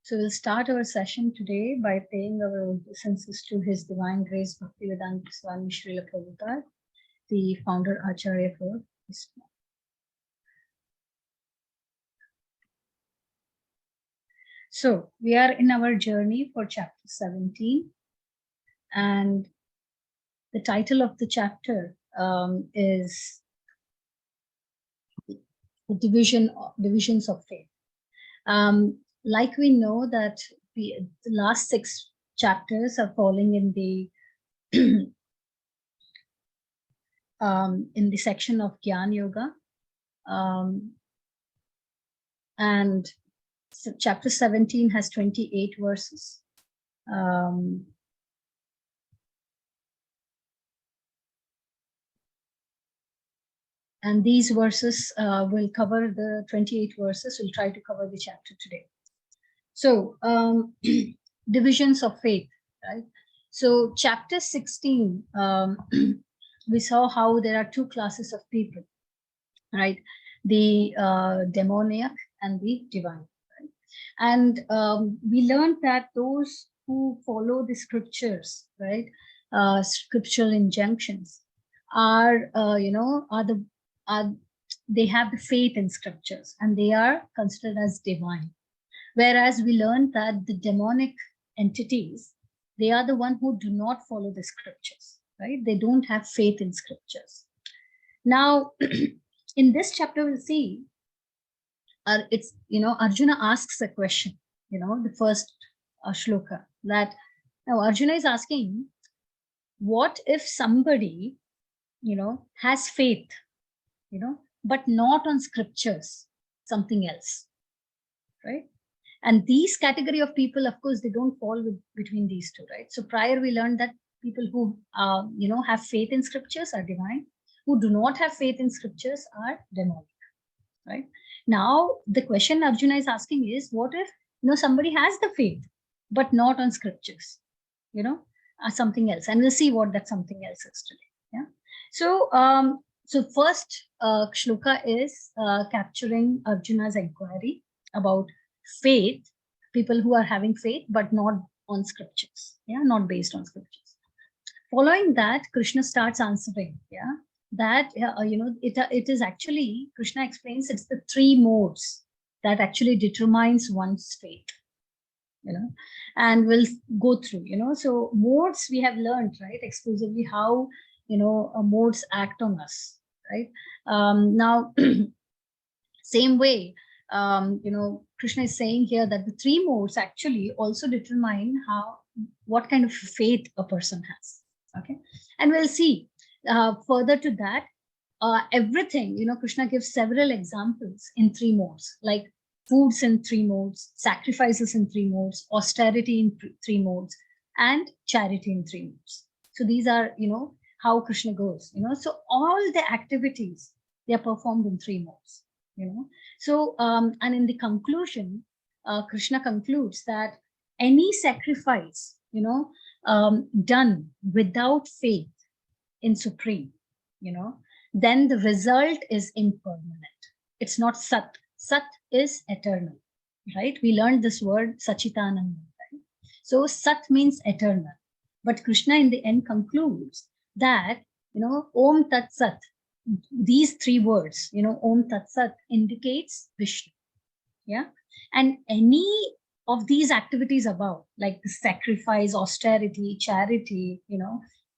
So we'll start our session today by paying our obeisances to His Divine Grace Bhaktivedanta Swami Srila Prabhupada, the founder Acharya for ISKCON. So we are in our journey for chapter 17, and the title of the chapter is the divisions of faith. Like we know that the last 6 chapters are falling in the section of Gyan Yoga, and so chapter 17 has 28 verses. And these verses will cover the 28 verses. We'll try to cover the chapter today. So divisions of faith, right? So chapter 16, we saw how there are 2 classes of people, right? The demoniac and the divine. Right? And we learned that those who follow the scriptures, right, scriptural injunctions, are they have the faith in scriptures and they are considered as divine. Whereas we learned that the demonic entities, they are the one who do not follow the scriptures, right? They don't have faith in scriptures. Now, in this chapter, we'll see, Arjuna asks a question, the first shloka, that now Arjuna is asking, what if somebody, has faith, but not on scriptures, something else, right? And these category of people, of course, they don't fall between these two, right? So prior we learned that people who, have faith in scriptures are divine, who do not have faith in scriptures are demonic, right? Now, the question Arjuna is asking is, what if, somebody has the faith, but not on scriptures, something else? And we'll see what that something else is today, yeah? So first shloka is capturing Arjuna's inquiry about faith, people who are having faith, but not on scriptures, yeah, not based on scriptures. Following that, Krishna starts answering, yeah, that, it is actually, Krishna explains, it's the 3 modes that actually determines one's faith, and we'll go through, so modes we have learned, right, exclusively how, modes act on us, right? Now, same way, Krishna is saying here that the 3 modes actually also determine what kind of faith a person has, okay? And we'll see further to that, everything, Krishna gives several examples in 3 modes, like foods in 3 modes, sacrifices in 3 modes, austerity in 3 modes, and charity in 3 modes. So these are, how Krishna goes, so all the activities, they are performed in 3 modes, So, and in the conclusion, Krishna concludes that any sacrifice, done without faith in Supreme, then the result is impermanent. It's not Sat. Sat is eternal, right? We learned this word Sachitananda, right? So Sat means eternal. But Krishna in the end concludes that, Om Tat Sat, these 3 words, Om Tat Sat indicates Vishnu, yeah? And any of these activities above, like the sacrifice, austerity, charity,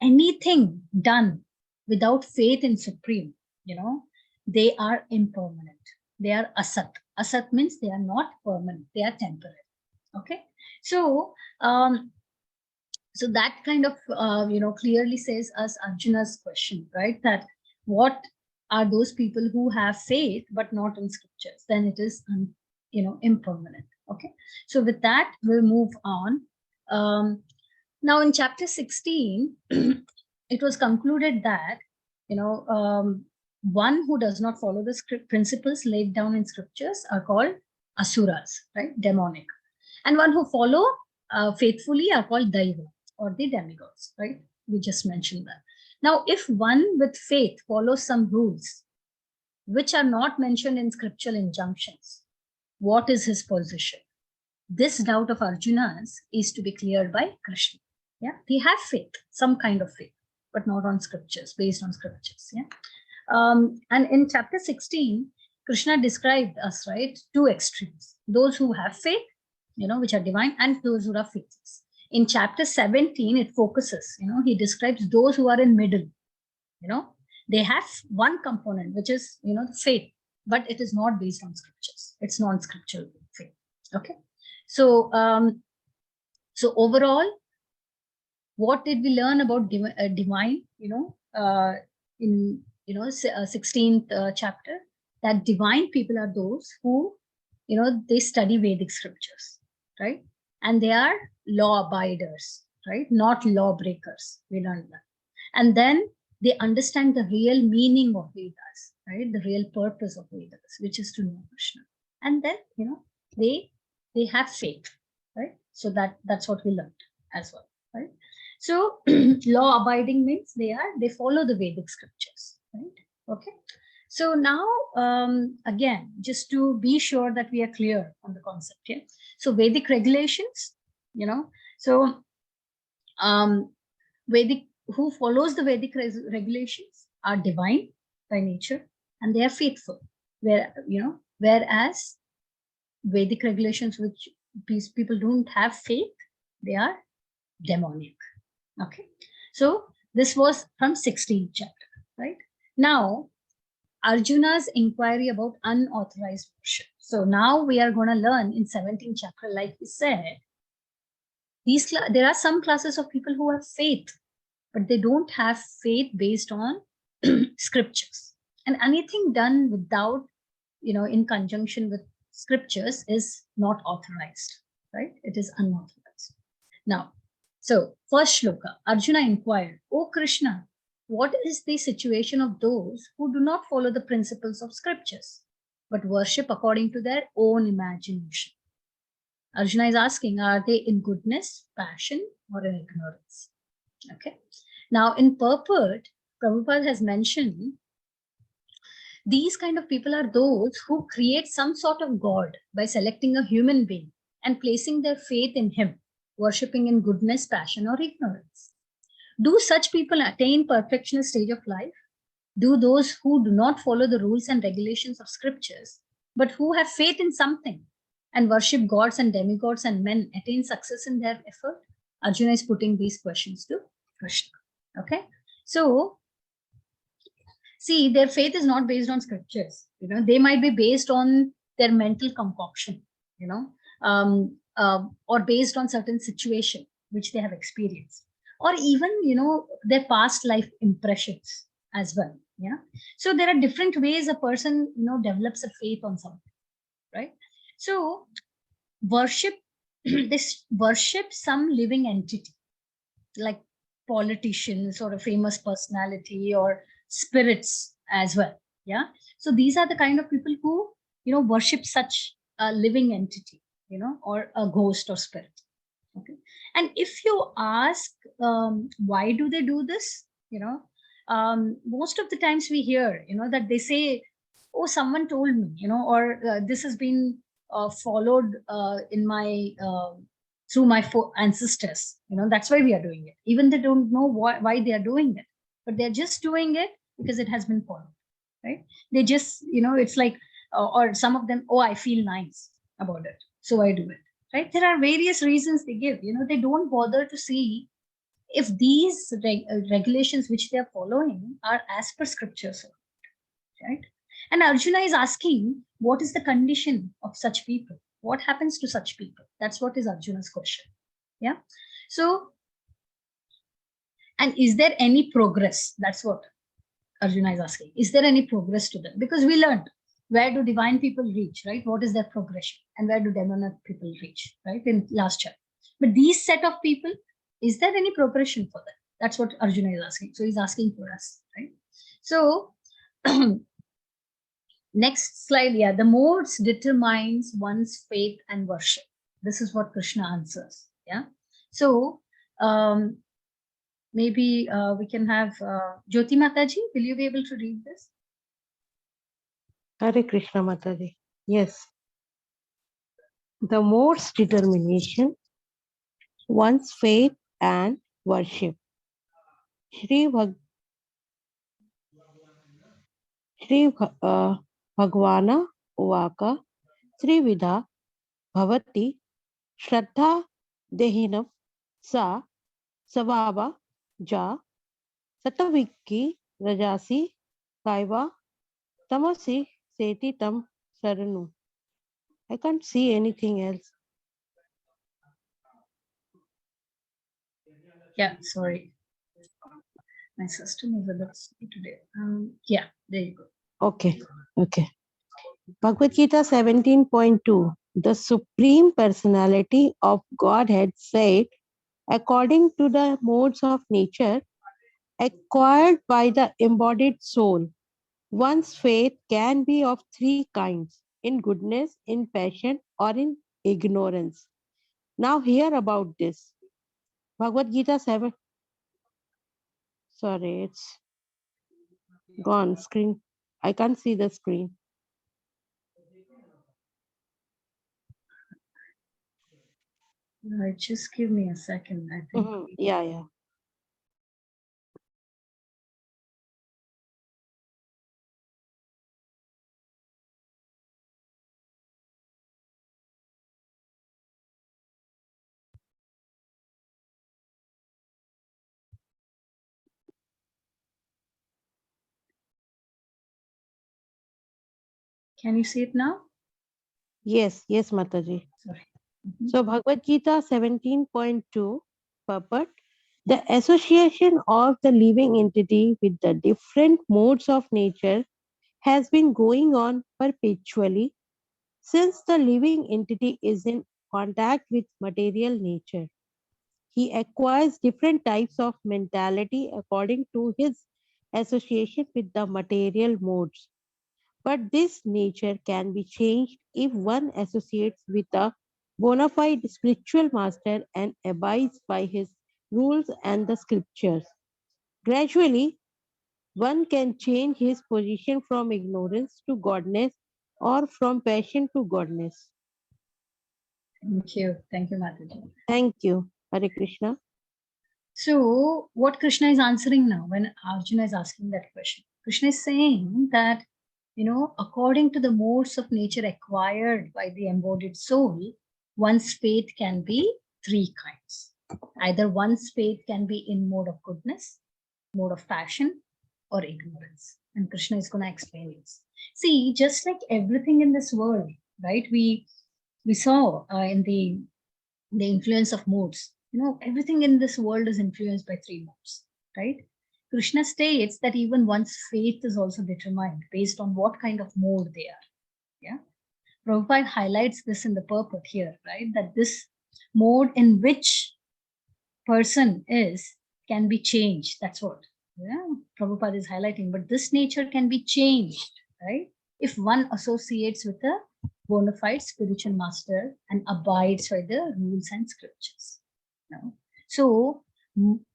anything done without faith in Supreme, they are impermanent. They are asat. Asat means they are not permanent. They are temporary. Okay. So, so that kind of, clearly says us Arjuna's question, right? That what are those people who have faith but not in scriptures? Then it is, impermanent. Okay. So with that, we'll move on. Now in chapter 16, it was concluded that, one who does not follow the script principles laid down in scriptures are called asuras, right? Demonic. And one who follow faithfully are called daiva, or the demigods, right? We just mentioned that. Now, if one with faith follows some rules which are not mentioned in scriptural injunctions, what is his position? this doubt of Arjuna's is to be cleared by Krishna. Yeah, they have faith, some kind of faith, but not on scriptures, based on scriptures. Yeah. And in chapter 16, Krishna described us, right, two extremes: those who have faith, which are divine, and those who are faithless. In chapter 17, it focuses, he describes those who are in middle. They have one component, which is, the faith, but it is not based on scriptures. It's non-scriptural faith. Okay. So, so overall, what did we learn about divine? In 16th chapter, that divine people are those who, they study Vedic scriptures, right? And they are law abiders, right? Not law breakers. We learned that. And then they understand the real meaning of Vedas, right? The real purpose of Vedas, which is to know Krishna. And then, they have faith, right? So that's what we learned as well, right? So law abiding means they follow the Vedic scriptures, right? Okay. So now, again, just to be sure that we are clear on the concept here. So Vedic regulations, so Vedic, who follows the Vedic regulations are divine by nature, and they are faithful. Whereas Vedic regulations, which these people don't have faith, they are demonic. Okay, so this was from 16th chapter, right? Now, Arjuna's inquiry about unauthorized worship. So now we are going to learn in 17th chapter, like we said, there are some classes of people who have faith, but they don't have faith based on scriptures. And anything done without, in conjunction with scriptures is not authorized, right? It is unauthorized. Now, so first shloka, Arjuna inquired, "O Krishna, what is the situation of those who do not follow the principles of scriptures, but worship according to their own imagination?" Arjuna is asking, are they in goodness, passion, or in ignorance? Okay. Now, in purport, Prabhupada has mentioned these kind of people are those who create some sort of God by selecting a human being and placing their faith in him, worshipping in goodness, passion, or ignorance. Do such people attain perfectional stage of life? Do those who do not follow the rules and regulations of scriptures, but who have faith in something and worship gods and demigods and men, attain success in their effort? Arjuna is putting these questions to Krishna. Okay, so see, their faith is not based on scriptures. They might be based on their mental concoction, or based on certain situation which they have experienced, or even their past life impressions as well. Yeah. So there are different ways a person develops a faith on something, right? So worship this worship some living entity like politicians or a famous personality or spirits as well. Yeah. So these are the kind of people who worship such a living entity, or a ghost or spirit. Okay. And if you ask why do they do this, most of the times we hear that they say, oh, someone told me, or this has been followed in my through my ancestors. That's why we are doing it. Even they don't know why they are doing it, but they're just doing it because it has been followed, right? They just it's like or some of them, oh, I feel nice about it, so I do it, right? There are various reasons they give. They don't bother to see if these regulations which they are following are as per scriptures, right? And Arjuna is asking, what is the condition of such people? What happens to such people? That's what is Arjuna's question. Yeah. So, and is there any progress? That's what Arjuna is asking. Is there any progress to them? Because we learned, where do divine people reach, right? What is their progression? And where do demonic people reach, right? In last chapter. But these set of people, is there any progression for them? That's what Arjuna is asking. So he's asking for us, right? So next slide, yeah, the modes determines one's faith and worship. This is what Krishna answers. Yeah. So maybe we can have Jyoti Mataji. Will you be able to read this? Hare Krishna Mataji. Yes. The mode's determination, one's faith and worship. Shri, Bhagwana Uvaka Trividha Bhavati Shraddha Dehinam Sa Savava Ja Sataviki Rajasi Kaiva Tamasi Seti Tam Saranu. I can't see anything else. Yeah, sorry. My system is a bit slow today. Yeah, there you go. Okay, okay. Bhagavad Gita 17.2. The Supreme Personality of Godhead said, according to the modes of nature acquired by the embodied soul, one's faith can be of three kinds in goodness, in passion, or in ignorance. Now, hear about this. Bhagavad Gita 7. Sorry, it's gone. Screen. I can't see the screen. Just give me a second, I think. Yeah, yeah. Can you see it now? Yes, yes, Mataji. Sorry. So, Bhagavad Gita 17.2 purport, the association of the living entity with the different modes of nature has been going on perpetually since the living entity is in contact with material nature. He acquires different types of mentality according to his association with the material modes. But this nature can be changed if one associates with a bona fide spiritual master and abides by his rules and the scriptures. Gradually, one can change his position from ignorance to godness or from passion to godness. Thank you. Thank you, Mataji. Thank you. Hare Krishna. So, what Krishna is answering now when Arjuna is asking that question? Krishna is saying that, according to the modes of nature acquired by the embodied soul, one's faith can be three kinds. Either one's faith can be in mode of goodness, mode of passion, or ignorance. And Krishna is going to explain this. See, just like everything in this world, right? We saw in the influence of modes. Everything in this world is influenced by three modes, right? Krishna states that even one's faith is also determined based on what kind of mode they are. Yeah. Prabhupada highlights this in the purport here, right? That this mode in which person is can be changed. That's what, yeah, Prabhupada is highlighting. But this nature can be changed, right? If one associates with a bona fide spiritual master and abides by the rules and scriptures. So,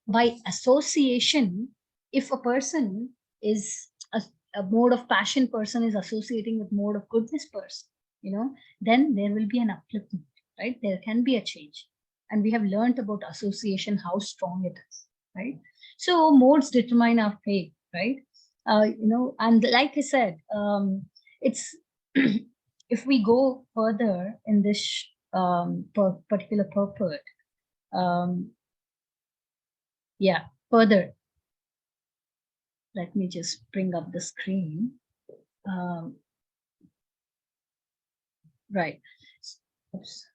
by association, if a person is a mode of passion person is associating with mode of goodness person, then there will be an upliftment, right? There can be a change. And we have learned about association, how strong it is, right? So modes determine our fate, right? And like I said, it's if we go further in this particular purport, um, yeah, further, let me just bring up the screen. Um, right. Oops.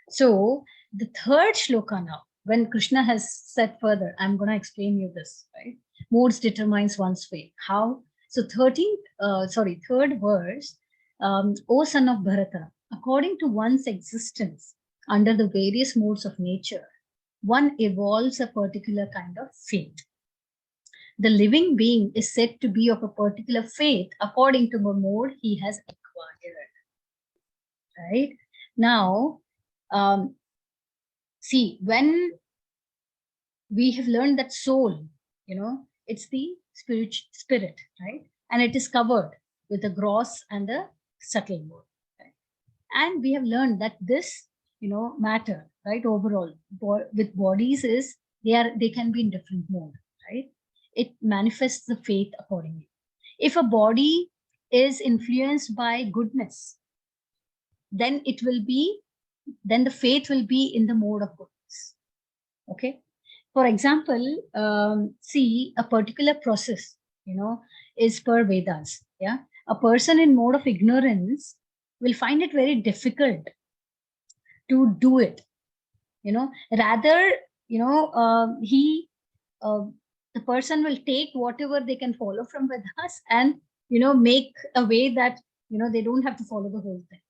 So the third shloka now, when Krishna has said further, I'm going to explain you this, right? Modes determines one's fate. How? So third verse, O son of Bharata, according to one's existence under the various modes of nature, one evolves a particular kind of fate. The living being is said to be of a particular faith according to the mode he has acquired. Right? Now, um, see, when we have learned that soul, it's the spirit, right? And it is covered with the gross and the subtle mode. Right? And we have learned that this, matter, right, overall, with bodies is they can be in different mode, right? It manifests the faith accordingly. If a body is influenced by goodness, then then the faith will be in the mode of goodness. Okay. For example, see, a particular process, is per Vedas. Yeah. A person in mode of ignorance will find it very difficult to do it. Rather, he, uh, the person will take whatever they can follow from Vedas and, make a way that, they don't have to follow the whole thing.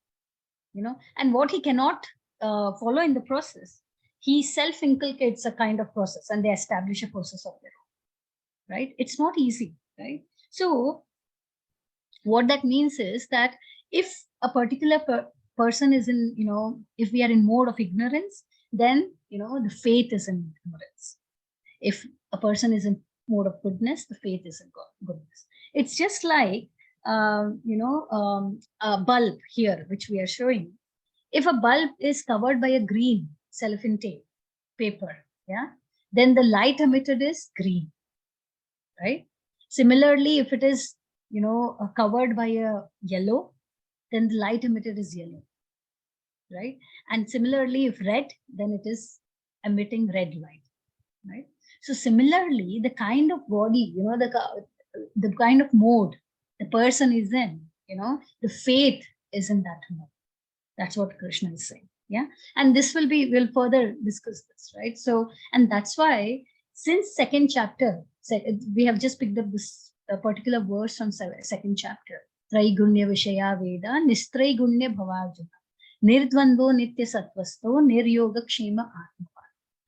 And what he cannot follow in the process, he self inculcates a kind of process and they establish a process of their own, right? It's not easy, right? So what that means is that if a particular person is in, if we are in mode of ignorance, then, the faith is in ignorance. If a person is in mode of goodness, the faith is in goodness. It's just like, a bulb here, which we are showing. If a bulb is covered by a green cellophane tape paper, yeah, then the light emitted is green, right? Similarly, if it is, covered by a yellow, then the light emitted is yellow, right? And similarly, if red, then it is emitting red light, right? So similarly, the kind of body, the kind of mode the person is in, the faith is in that mode. That's what Krishna is saying. Yeah. And we'll further discuss this, right? So, and that's why since second chapter, we have just picked up this particular verse from second chapter. Traigunya Vishaya Veda, Nistraigunya Bhavajana, Nirdvando Nitya Sattvasto, Niryoga Kshema Atma.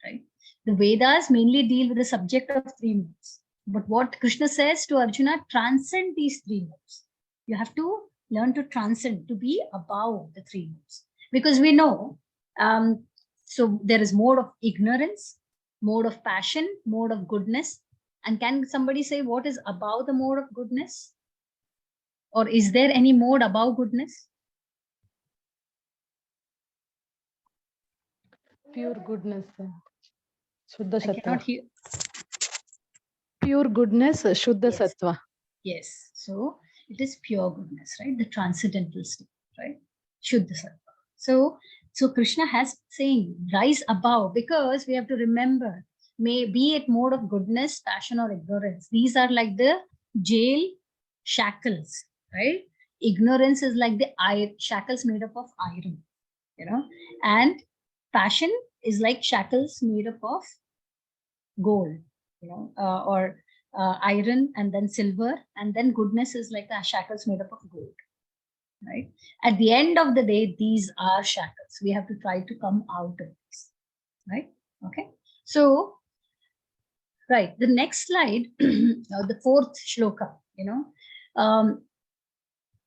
Right? The Vedas mainly deal with the subject of three modes. But what Krishna says to Arjuna, transcend these three modes. You have to learn to transcend, to be above the three modes. Because we know, so there is mode of ignorance, mode of passion, mode of goodness. And can somebody say what is above the mode of goodness? Or is there any mode above goodness? Pure goodness. Shuddha I cannot Sattva. hear. Pure goodness, Shuddha Yes. Sattva. Yes. So it is pure goodness, right? The transcendental state, right? Shuddha Sattva. So Krishna has saying rise above, because we have to remember, be it mode of goodness, passion, or ignorance. These are like the jail shackles, right? Ignorance is like the shackles made up of iron, and passion is like shackles made up of gold, or iron and then silver, and then goodness is like the shackles made up of gold, right? At the end of the day, these are shackles. We have to try to come out of this, right? Okay. So, right, the next slide, the fourth shloka,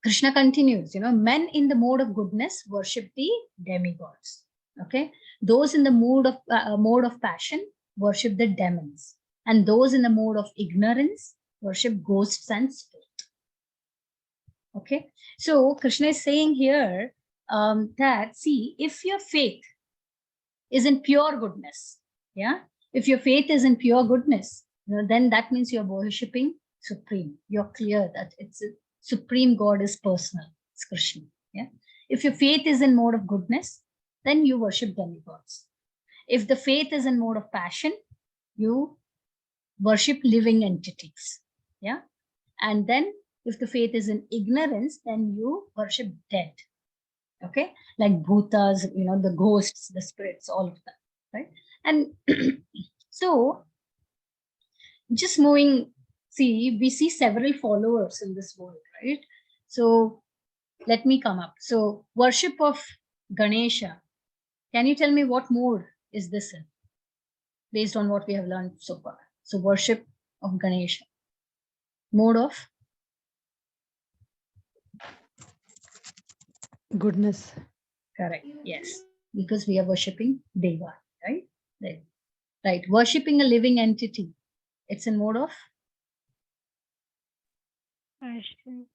Krishna continues, men in the mode of goodness worship the demigods. Okay. Those in the mode of passion worship the demons. And those in the mode of ignorance worship ghosts and spirits. Okay. So Krishna is saying here that, see, if your faith is in pure goodness, yeah, if your faith is in pure goodness, then that means you're worshipping Supreme. You're clear that it's a Supreme God is personal. It's Krishna. Yeah. If your faith is in mode of goodness, then you worship demigods. If the faith is in mode of passion, you worship living entities. Yeah. And then if the faith is in ignorance, then you worship dead. Okay. Like bhutas, the ghosts, the spirits, all of that. Right. And so just moving, see, we see several followers in this world, right? So let me come up. So worship of Ganesha. Can you tell me what mode is this in, based on what we have learned so far? So worship of Ganesha. Mode of? Goodness. Correct. Yes. Because we are worshipping Deva, right? Right. Worshipping a living entity. It's in mode of? Passion.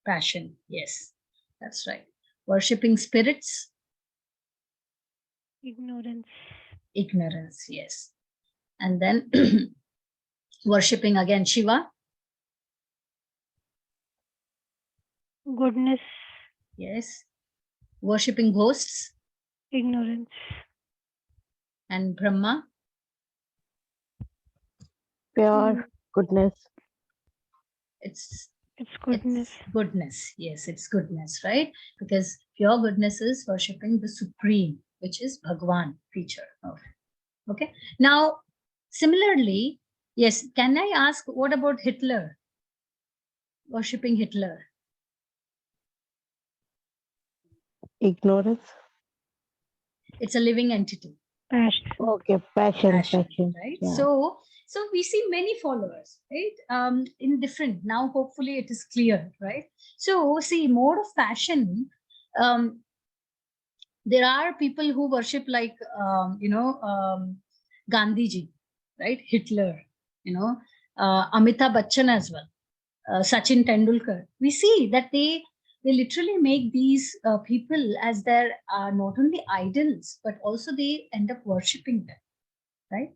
Passion. Yes. That's right. Worshipping spirits? Ignorance. Ignorance, yes. And then worshipping again Shiva? Goodness. Yes. Worshipping ghosts? Ignorance. And Brahma? Pure goodness. It's Goodness. goodness. Yes, it's goodness, right? Because pure goodness is worshipping the supreme, which is Bhagwan feature of it. Okay. Now, similarly, yes, can I ask what about Hitler? Worshipping Hitler? Ignorance. It's a living entity. Passion. Okay, passion. Right? Yeah. So we see many followers, right? In different, now hopefully it is clear, right? So see, mode of passion, there are people who worship like, Gandhi ji, right? Hitler, Amitabh Bachchan as well, Sachin Tendulkar. We see that they literally make these people as their not only idols, but also they end up worshipping them, right?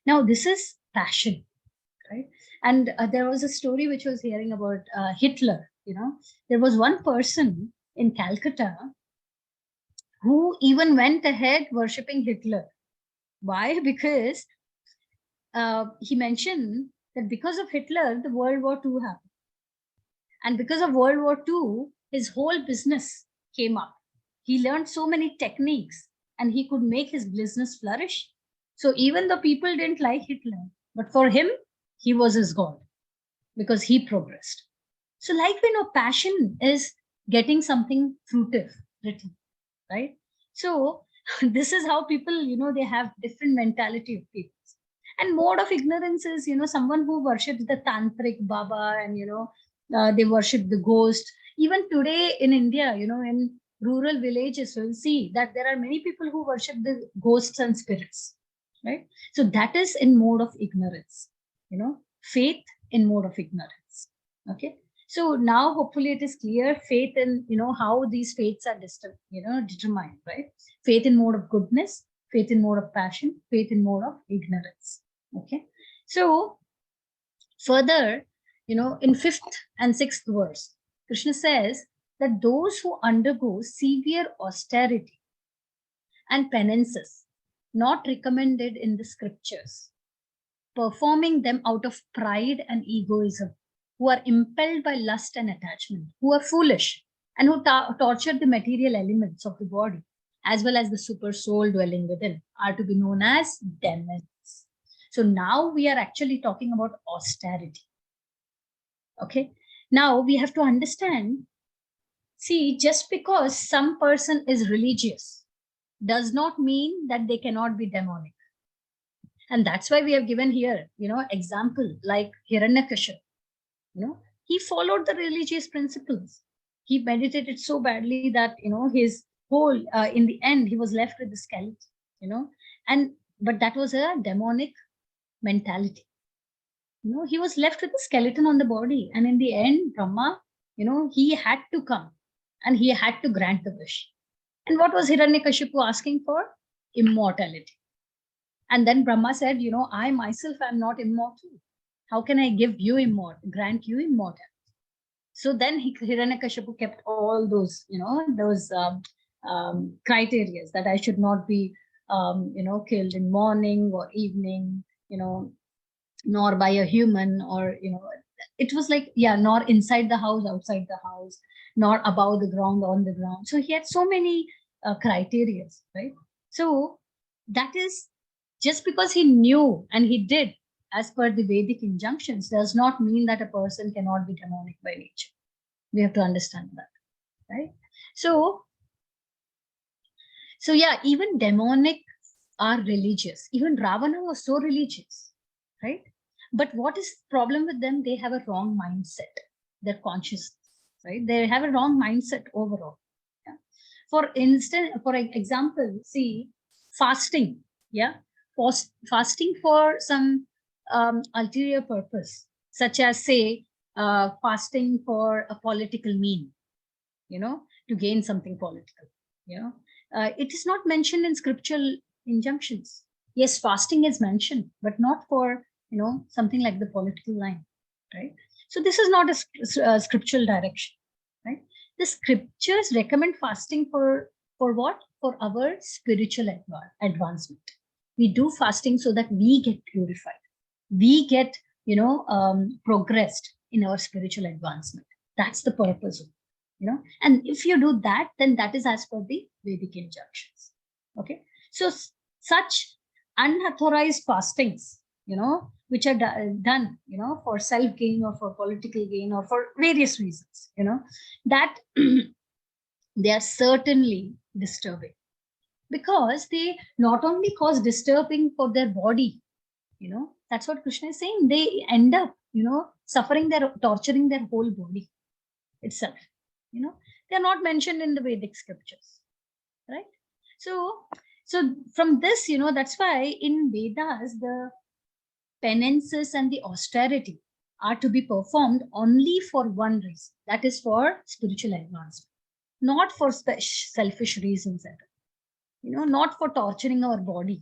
Now, this is passion, right? And there was a story which was hearing about Hitler. There was one person in Calcutta who even went ahead worshipping Hitler. Why? Because he mentioned that because of Hitler, the World War II happened. And because of World War II, his whole business came up. He learned so many techniques and he could make his business flourish. So even though people didn't like Hitler, but for him, he was his God because he progressed. So, like we know, passion is getting something fruitive, written, right? So, this is how people, they have different mentality of people. And mode of ignorance is, someone who worships the tantric Baba and, they worship the ghost. Even today in India, in rural villages, you'll see that there are many people who worship the ghosts and spirits, right? So that is in mode of ignorance, faith in mode of ignorance. Okay. So now hopefully it is clear faith in, how these faiths are determined, right? Faith in mode of goodness, faith in mode of passion, faith in mode of ignorance. Okay. So further, in 5th and 6th verse, Krishna says that those who undergo severe austerity and penances not recommended in the scriptures, performing them out of pride and egoism, who are impelled by lust and attachment, who are foolish, and who torture the material elements of the body, as well as the super soul dwelling within, are to be known as demons. So now we are actually talking about austerity. Okay. Now we have to understand, see, just because some person is religious does not mean that they cannot be demonic. And that's why we have given here, example like Hiranyakashipu. He followed the religious principles. He meditated so badly that, his whole, in the end, he was left with the skeleton, but that was a demonic mentality. He was left with a skeleton on the body. And in the end, Brahma, he had to come and he had to grant the wish. And what was Hiranyakashipu asking for? Immortality. And then Brahma said, I myself am not immortal. How can I give you grant you immortality? So then Hiranyakashipu kept all those, criteria that I should not be, killed in morning or evening, nor by a human, or, it was like, nor inside the house, outside the house, nor above the ground, on the ground. So he had so many criteria, right? So that is just because he knew and he did as per the Vedic injunctions does not mean that a person cannot be demonic by nature. We have to understand that, right? So yeah, even demonic are religious. Even Ravana was so religious, right? But what is the problem with them? They have a wrong mindset, their consciousness, right? They have a wrong mindset overall. Yeah? For example, see, fasting, yeah? Fasting for some ulterior purpose, such as, say, fasting for a political mean, to gain something political. It is not mentioned in scriptural injunctions. Yes, fasting is mentioned, but not for something like the political line, right? So this is not a scriptural direction, right? The scriptures recommend fasting for what? For our spiritual advancement. We do fasting so that we get purified, we get progressed in our spiritual advancement. That's the purpose of and if you do that, then that is as per the Vedic injunctions. Okay, so such unauthorized fastings, which are done, for self gain or for political gain or for various reasons, that they are certainly disturbing, because they not only cause disturbing for their body, that's what Krishna is saying. They end up, torturing their whole body itself. They are not mentioned in the Vedic scriptures, right? So from this, that's why in Vedas, the penances and the austerity are to be performed only for one reason, that is for spiritual advancement, not for selfish reasons at all, not for torturing our body,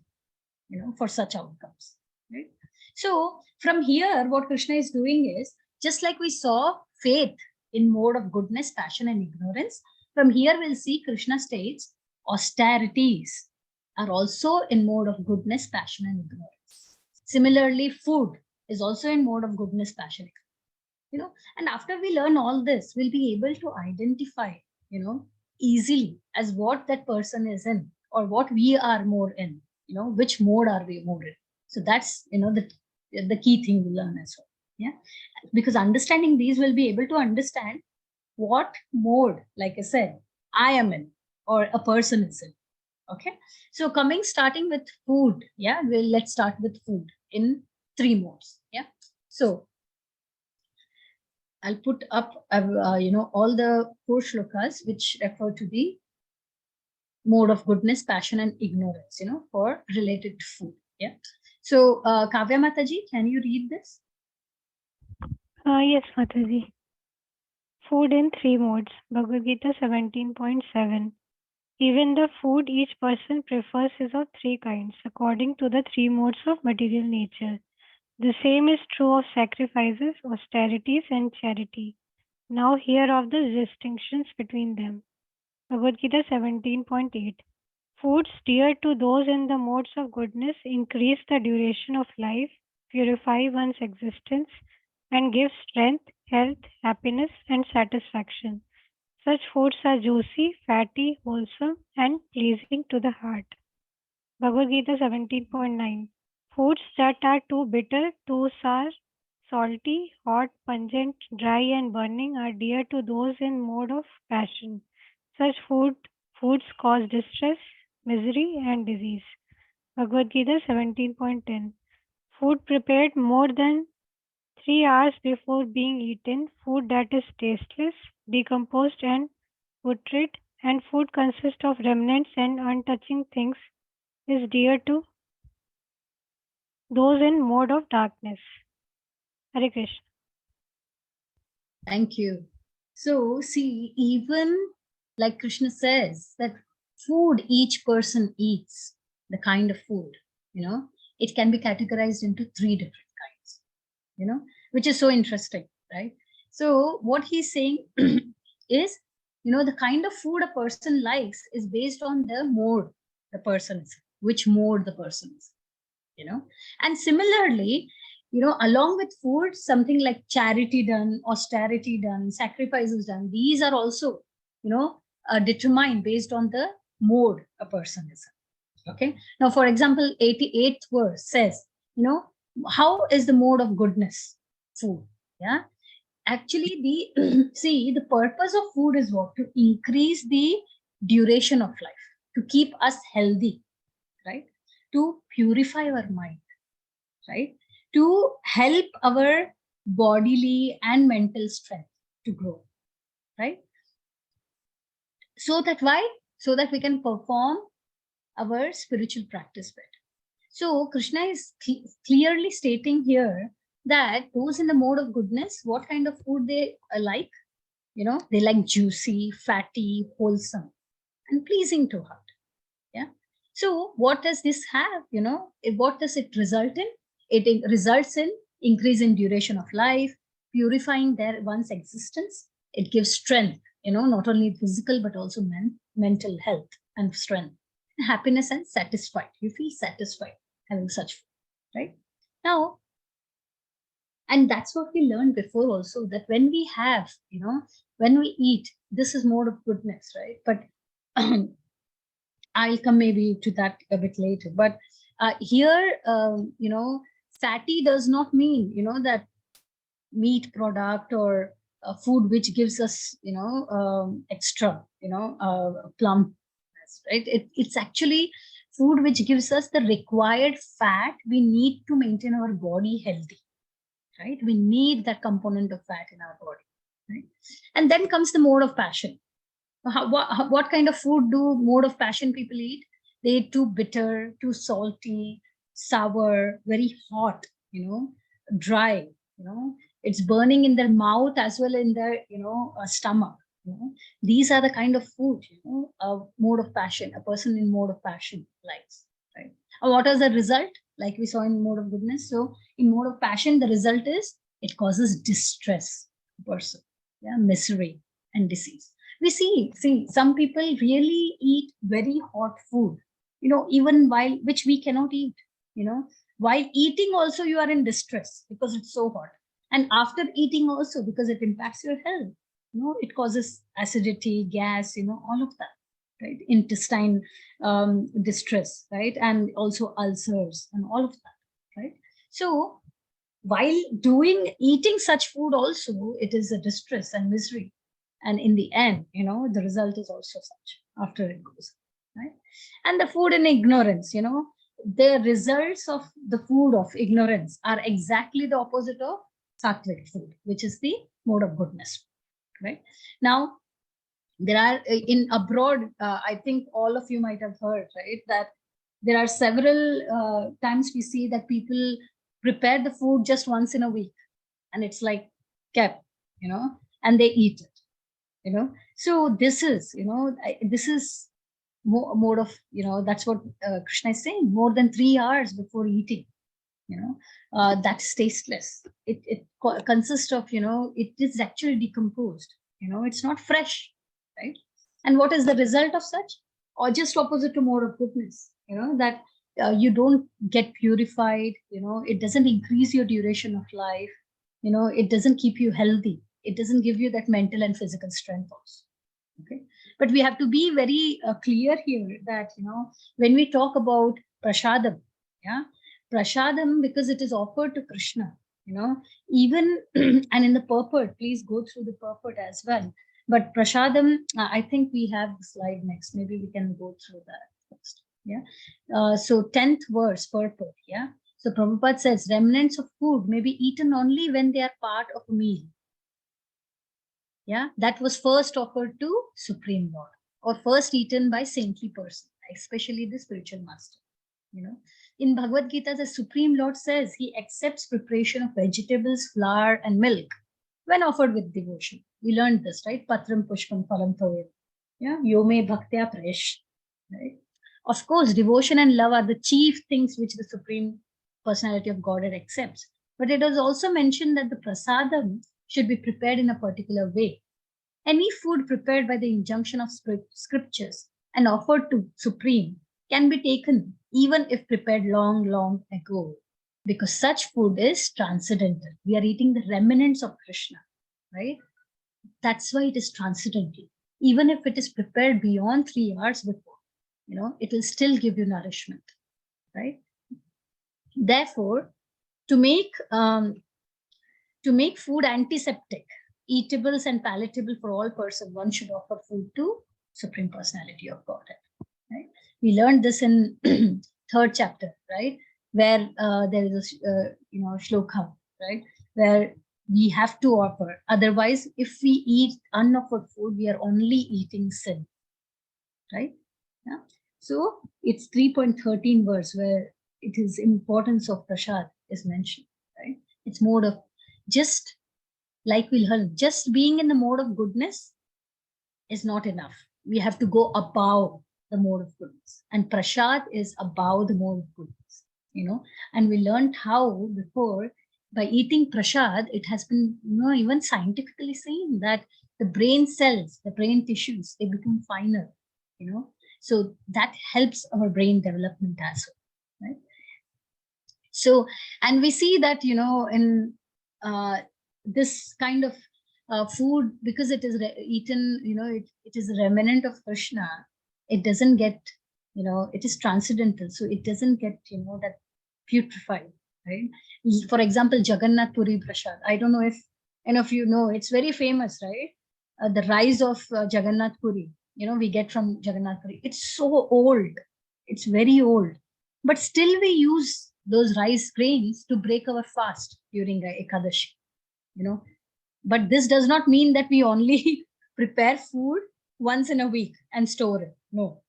for such outcomes, right? So from here, what Krishna is doing is, just like we saw faith in mode of goodness, passion, and ignorance, from here we'll see Krishna states austerities are also in mode of goodness, passion, and ignorance. Similarly, food is also in mode of goodness, passion, and after we learn all this, we'll be able to identify, easily as what that person is in, or what we are more in, which mode are we more in. So that's, the key thing we learn as well. Yeah, because understanding these, will be able to understand what mode, like I said, I am in, or a person is in. Okay, so starting with food. Yeah, let's start with food in 3 modes. Yeah, so I'll put up all the 4 shlokas which refer to the mode of goodness, passion, and ignorance, for related to food. Yeah, so Kavya Mataji, can you read this? Yes, Mataji. Food in 3 modes. Bhagavad Gita 17.7. Even the food each person prefers is of 3 kinds, according to the 3 modes of material nature. The same is true of sacrifices, austerities, and charity. Now hear of the distinctions between them. Bhagavad Gita 17.8. Foods dear to those in the modes of goodness increase the duration of life, purify one's existence, and give strength, health, happiness, and satisfaction. Such foods are juicy, fatty, wholesome, and pleasing to the heart. Bhagavad Gita 17.9. Foods that are too bitter, too sour, salty, hot, pungent, dry, and burning are dear to those in mode of passion. Such foods cause distress, misery, and disease. Bhagavad Gita 17.10. Food prepared more than 3 hours before being eaten, food that is tasteless, decomposed, and putrid, and food consists of remnants and untouching things, is dear to those in mode of darkness. Hare Krishna. Thank you. So see, even like Krishna says, that food each person eats, the kind of food, it can be categorized into 3 different kinds, which is so interesting, right? So what he's saying is, the kind of food a person likes is based on the mode the person is, which mode the person is, and similarly, along with food, something like charity done, austerity done, sacrifices done, these are also, determined based on the mode a person is in. Okay. Now, for example, 88th verse says, how is the mode of goodness? Food. Yeah. Actually, the purpose of food is what? To increase the duration of life, to keep us healthy, right? To purify our mind, right? To help our bodily and mental strength to grow, right? So that we can perform our spiritual practice better. So Krishna is clearly stating here that those in the mode of goodness, what kind of food they like? They like juicy, fatty, wholesome, and pleasing to heart. Yeah. So what does this have? What does it result in? It results in increase in duration of life, purifying their one's existence. It gives strength, not only physical but also mental health and strength, happiness and satisfied. You feel satisfied having such food, right? Now, and that's what we learned before also, that when we have, when we eat, this is mode of goodness, right? But I'll come maybe to that a bit later. But here, fatty does not mean, that meat product or food which gives us, extra, plump, right? It's actually food which gives us the required fat we need to maintain our body healthy, right? We need that component of fat in our body, right? And then comes the mode of passion. What kind of food do mode of passion people eat? They eat too bitter, too salty, sour, very hot, dry, it's burning in their mouth as well in their, stomach. These are the kind of food, mode of passion, a person in mode of passion likes, right? And what is the result? Like we saw in mode of goodness. So in mode of passion, the result is it causes distress to person, yeah, misery and disease. We see some people really eat very hot food, even while which we cannot eat, while eating also you are in distress because it's so hot, and after eating also because it impacts your health. It causes acidity, gas, all of that, right? Intestine distress, right? And also ulcers and all of that, right? So while eating such food also, it is a distress and misery, and in the end, the result is also such after it goes, right? And the food in ignorance, the results of the food of ignorance are exactly the opposite of sattvic food, which is the mode of goodness, right? Now, there are in abroad, I think all of you might have heard, right, that there are several times we see that people prepare the food just once in a week, and it's like kept, and they eat it, so this is, this is mode of, that's what Krishna is saying, more than 3 hours before eating, that's tasteless. It consists of, it is actually decomposed, it's not fresh, right? And what is the result of such? Or just opposite to mode of goodness, that you don't get purified, it doesn't increase your duration of life, it doesn't keep you healthy, it doesn't give you that mental and physical strength also. Okay, but we have to be very clear here that, when we talk about prasadam, yeah, prasadam, because it is offered to Krishna, even and in the purport, please go through the purport as well. But prasadam, I think we have the slide next. Maybe we can go through that first. Yeah. So 10th verse purport. Yeah. So Prabhupada says remnants of food may be eaten only when they are part of a meal. Yeah, that was first offered to Supreme Lord, or first eaten by saintly person, especially the spiritual master. In Bhagavad Gita, the Supreme Lord says he accepts preparation of vegetables, flour, and milk when offered with devotion. We learned this, right? Patram pushpam phalam toyam. Yeah, yome bhaktya prayesh. Right? Of course, devotion and love are the chief things which the Supreme Personality of Godhead accepts. But it was also mentioned that the prasadam should be prepared in a particular way. Any food prepared by the injunction of scriptures and offered to Supreme can be taken even if prepared long, long ago, because such food is transcendental. We are eating the remnants of Krishna, right? That's why it is transcendental. Even if it is prepared beyond 3 hours before, it will still give you nourishment, right? Therefore, to make food antiseptic, eatables and palatable for all persons, one should offer food to Supreme Personality of Godhead. Right? We learned this in third chapter, right, where there is a shloka, right, where we have to offer. Otherwise, if we eat unoffered food, we are only eating sin, right? Yeah. So it's 3.13 verse where it is importance of prasad is mentioned, right? It's mode of just like we learned, just being in the mode of goodness is not enough. We have to go above the mode of goodness. And prasad is above the mode of goodness, And we learned how before, by eating prasad, it has been, even scientifically seen that the brain cells, the brain tissues, they become finer, So that helps our brain development as well, right? So, and we see that, in this kind of food, because it is eaten, it is a remnant of Krishna, it doesn't get, it is transcendental. So it doesn't get, that putrefied, right? For example, Jagannath Puri Prasad. I don't know if any of you know, it's very famous, right? The rise of Jagannath Puri, we get from Jagannath Puri. It's so old. It's very old. But still we use those rice grains to break our fast during Ekadashi, But this does not mean that we only prepare food once in a week and store it. No,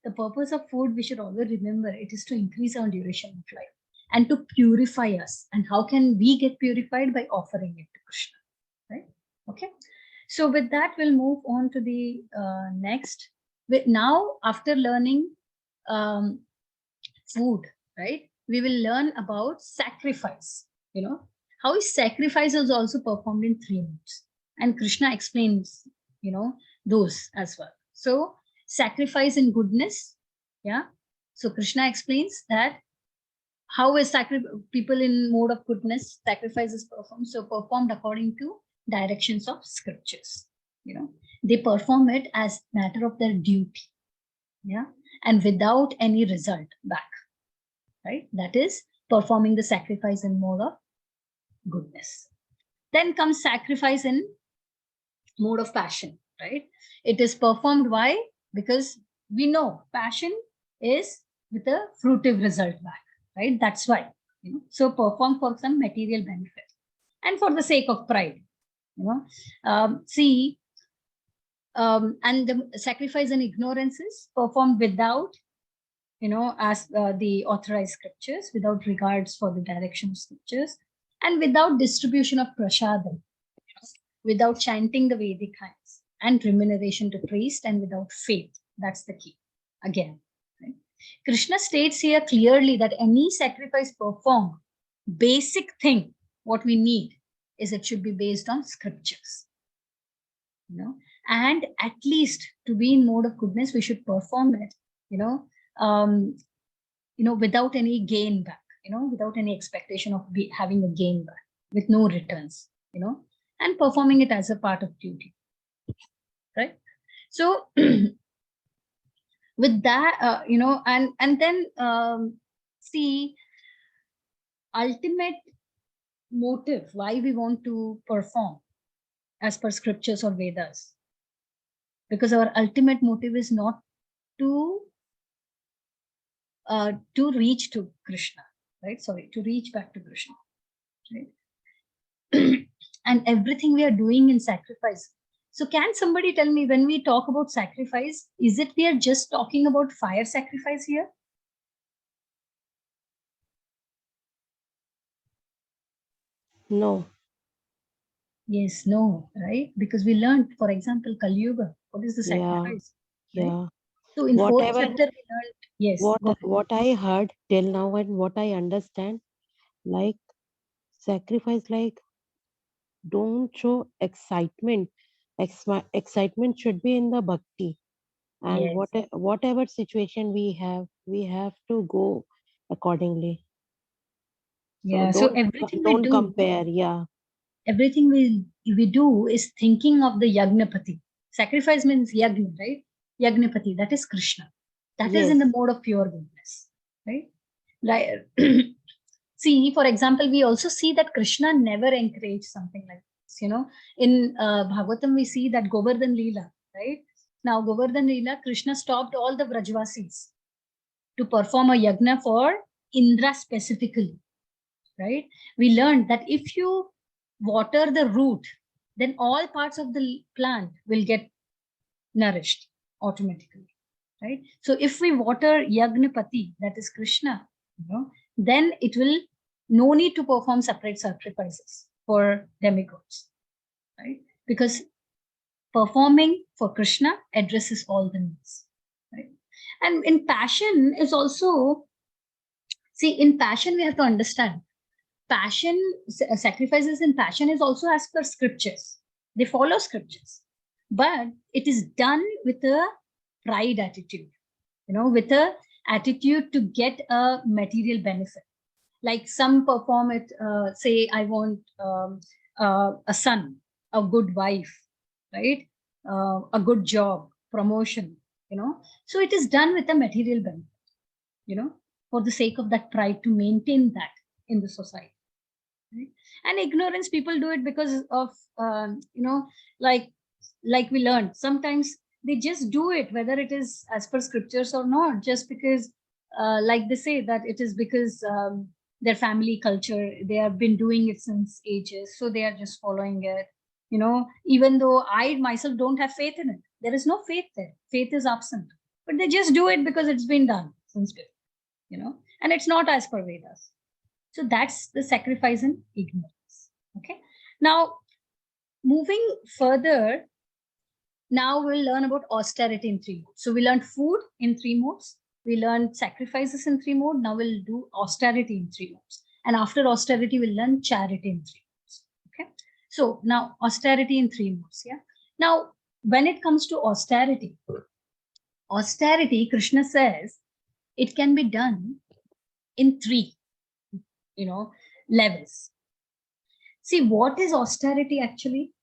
the purpose of food, we should always remember, it is to increase our duration of life and to purify us. And how can we get purified? By offering it to Krishna, right? Okay. So with that, we'll move on to the next. Now, after learning food, right, we will learn about sacrifice. How is sacrifice is also performed in 3 modes, and Krishna explains, those as well. So sacrifice in goodness, yeah. So Krishna explains that how is people in mode of goodness, sacrifice is performed. So performed according to directions of scriptures. They perform it as matter of their duty, yeah, and without any result back, right? That is performing the sacrifice in mode of goodness. Then comes sacrifice in mode of passion, right? It is performed. Why? Because we know passion is with a fruitive result back, right? That's why, so perform for some material benefit and for the sake of pride, and the sacrifice in ignorance is performed without, as the authorized scriptures, without regards for the direction of scriptures, and without distribution of prasadam, without chanting the Vedic hymns and remuneration to priest, and without faith. That's the key. Again, right? Krishna states here clearly that any sacrifice performed, basic thing, what we need is it should be based on scriptures. And at least to be in mode of goodness, we should perform it, without any gain back, without any expectation of having a gain back, with no returns, and performing it as a part of duty, right? So with that, and then see, ultimate motive why we want to perform as per scriptures or Vedas, because our ultimate motive is not to reach to Krishna, right? Sorry, to reach back to Krishna, right? And everything we are doing in sacrifice. So can somebody tell me, when we talk about sacrifice, is it we are just talking about fire sacrifice here? No. Yes, no, right? Because we learned, for example, Kali Yuga, what is the sacrifice? Yeah. Right? So in fourth Whatever, chapter, we learned, yes. what I heard till now and what I understand, like sacrifice, like don't show excitement. Excitement should be in the bhakti, and Yes. whatever situation we have to go accordingly. So Yeah. So everything we don't do, compare. Yeah. everything we do is thinking of the Yagnapati. Sacrifice means Yagna, right? Yagnapati, that is Krishna. That is in the Yes. mode of pure goodness, right? Right. See, for example, we also see that Krishna never encouraged something like this. In Bhagavatam, we see that Govardhan Leela, right? Now, Govardhan Leela, Krishna stopped all the Vrajvasis to perform a yagna for Indra specifically, right? We learned that if you water the root, then all parts of the plant will get nourished automatically, right? So if we water Yagnapati, that is Krishna, then it will no need to perform separate sacrifices. for demigods, right? Because performing for Krishna addresses all the needs, right? And in passion is also, see, in passion we have to understand, passion, sacrifices in passion is also as per scriptures. They follow scriptures, but it is done with a pride attitude, with a attitude to get a material benefit. Like some perform it, say, I want a son, a good wife, right? A good job, promotion, So it is done with a material benefit, for the sake of that pride to maintain that in the society. Right? And ignorance, people do it because of, like we learned. Sometimes they just do it, whether it is as per scriptures or not, just because, like they say that it is because their family culture, they have been doing it since ages, so they are just following it. Even though I myself don't have faith in it, there is no faith there. Faith is absent, but they just do it because it's been done since before, and it's not as per Vedas. So that's the sacrifice in ignorance. Okay. Now, moving further, now we'll learn about austerity in 3 modes. So we learned food in 3 modes. We learned sacrifices in 3 modes. Now we'll do austerity in 3 modes. And after austerity, we'll learn charity in 3 modes. Okay. So now austerity in 3 modes. Yeah. Now, when it comes to austerity, Krishna says it can be done in 3 levels. See, what is austerity actually?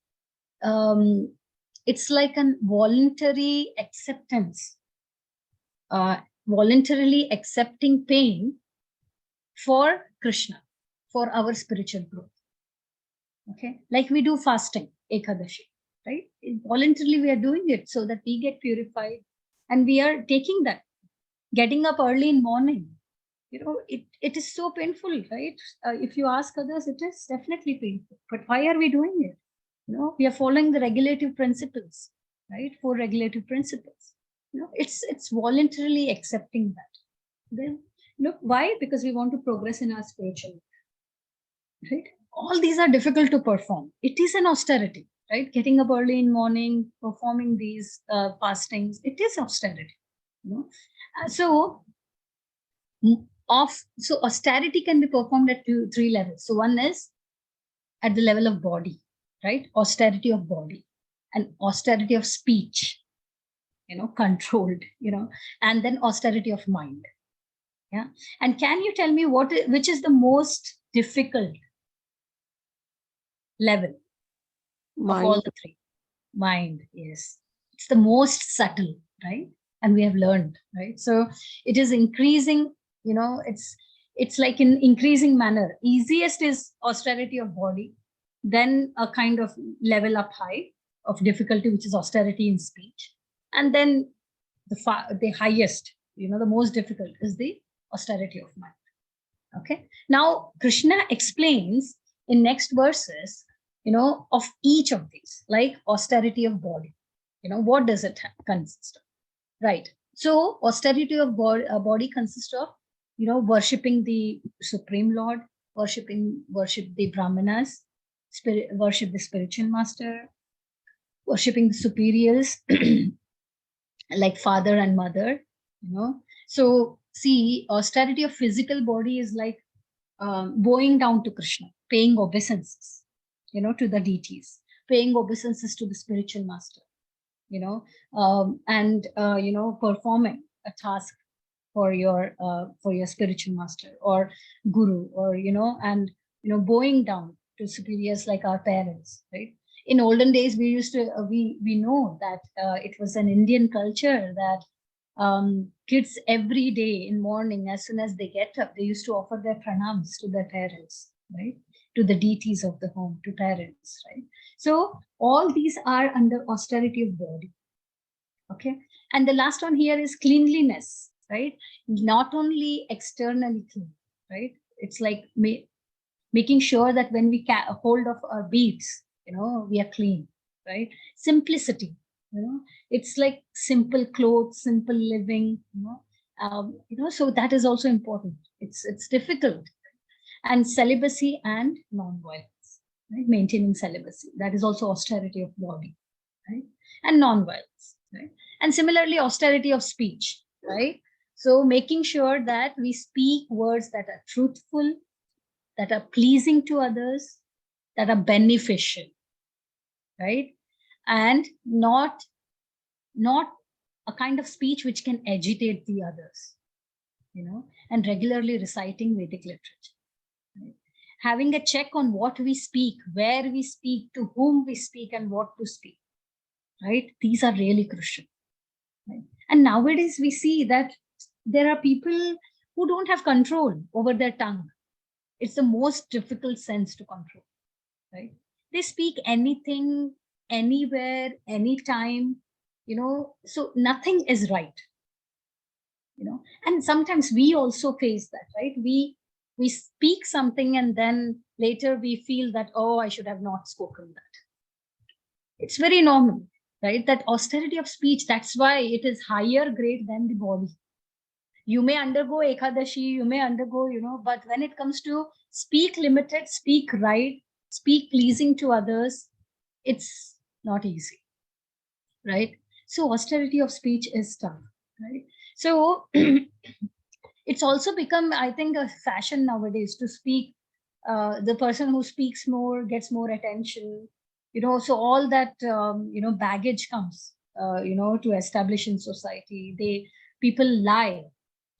It's like a voluntary acceptance, voluntarily accepting pain for Krishna, for our spiritual growth. Okay, like we do fasting, Ekadashi, right? Voluntarily we are doing it so that we get purified, and we are taking that, getting up early in morning. It is so painful, right? If you ask others, it is definitely painful. But why are we doing it? We are following the regulative principles, right? 4 regulative principles. It's voluntarily accepting that. Then, why? Because we want to progress in our spiritual life, right? All these are difficult to perform. It is an austerity, right? Getting up early in morning, performing these fastings, it is austerity. So austerity can be performed at 3 levels. So one is at the level of body, right? Austerity of body, and austerity of speech, controlled, and then austerity of mind. Yeah. And can you tell me which is the most difficult level of all the 3? Mind, yes. It's the most subtle, right? And we have learned, right? So it is increasing, it's like in increasing manner. Easiest is austerity of body, then a kind of level up high of difficulty, which is austerity in speech. And then the highest, the most difficult is the austerity of mind. Okay. Now, Krishna explains in next verses, of each of these, like austerity of body. What does it consist of? Right. So austerity of body consists of, worshipping the Supreme Lord, worship the Brahmanas, worship the spiritual master, worshipping the superiors, like father and mother, So see, austerity of physical body is like bowing down to Krishna, paying obeisances, to the deities, paying obeisances to the spiritual master, and performing a task for your spiritual master or guru, or and bowing down to superiors like our parents, right? In olden days, we used to we know that it was an Indian culture that kids every day in morning, as soon as they get up, they used to offer their pranams to their parents, right? To the deities of the home, to parents, right? So all these are under austerity of body. Okay. And the last one here is cleanliness, right? Not only externally clean, right? It's like making sure that when we hold of our beads, we are clean, right? Simplicity, it's like simple clothes, simple living, so that is also important. It's difficult. And celibacy and non-violence, right? Maintaining celibacy. That is also austerity of body, right? And non-violence, right? And similarly, austerity of speech, right? So making sure that we speak words that are truthful, that are pleasing to others, that are beneficial, right? And not a kind of speech which can agitate the others, and regularly reciting Vedic literature. Right? Having a check on what we speak, where we speak, to whom we speak, and what to speak, right? These are really crucial. Right? And nowadays we see that there are people who don't have control over their tongue. It's the most difficult sense to control, right? They speak anything, anywhere, anytime, so nothing is right, and sometimes we also face that, right? We speak something and then later we feel that, oh, I should have not spoken that. It's very normal, right? That austerity of speech, that's why it is higher grade than the body. You may undergo ekadashi, you may undergo, but when it comes to speak limited, speak right, speak pleasing to others, it's not easy, right? So austerity of speech is tough, right? So it's also become, I think, a fashion nowadays to speak. The person who speaks more gets more attention, so all that, baggage comes, to establish in society. People lie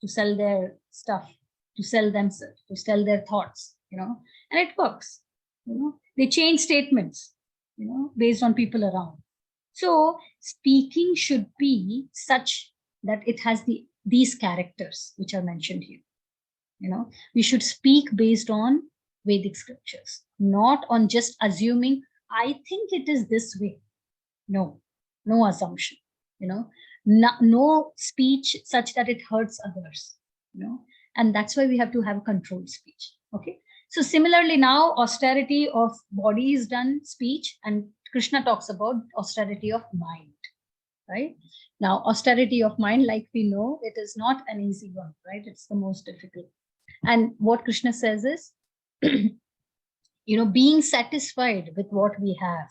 to sell their stuff, to sell themselves, to sell their thoughts, and it works. They change statements, based on people around. So speaking should be such that it has these characters which are mentioned here. We should speak based on Vedic scriptures, not on just assuming, I think it is this way. No assumption, no speech such that it hurts others, and that's why we have to have controlled speech. Okay. So similarly, now austerity of body is done, speech, and Krishna talks about austerity of mind, right? Now, austerity of mind, like we know, it is not an easy one, right? It's the most difficult. And what Krishna says is, being satisfied with what we have,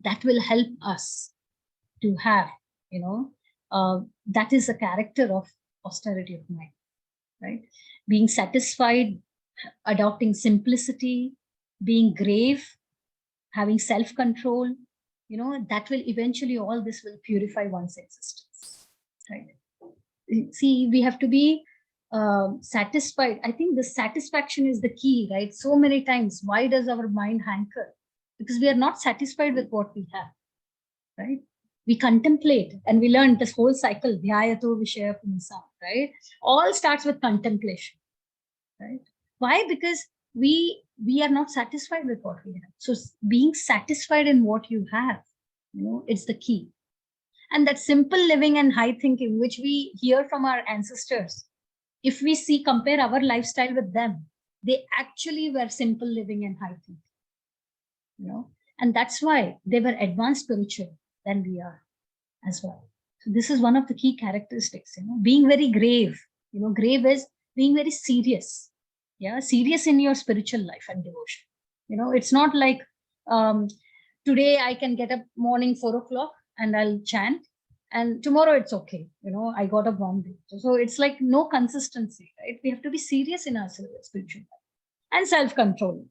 that will help us to have, that is a character of austerity of mind, right? Being satisfied, adopting simplicity, being grave, having self-control, that will eventually, all this will purify one's existence, right? See, we have to be satisfied. I think the satisfaction is the key, right? So many times, why does our mind hanker? Because we are not satisfied with what we have, right? We contemplate, and we learn this whole cycle, dhyayato vishaya punsa, right? All starts with contemplation, right? Why? Because we are not satisfied with what we have. So being satisfied in what you have, it's the key. And that simple living and high thinking, which we hear from our ancestors, if we compare our lifestyle with them, they actually were simple living and high thinking, and that's why they were advanced spiritual than we are as well. So this is one of the key characteristics, being very grave. Grave is being very serious. Yeah, serious in your spiritual life and devotion. It's not like, today I can get up morning 4 o'clock and I'll chant, and tomorrow it's okay. I got up one day. So it's like no consistency, right? We have to be serious in our spiritual life and self-control.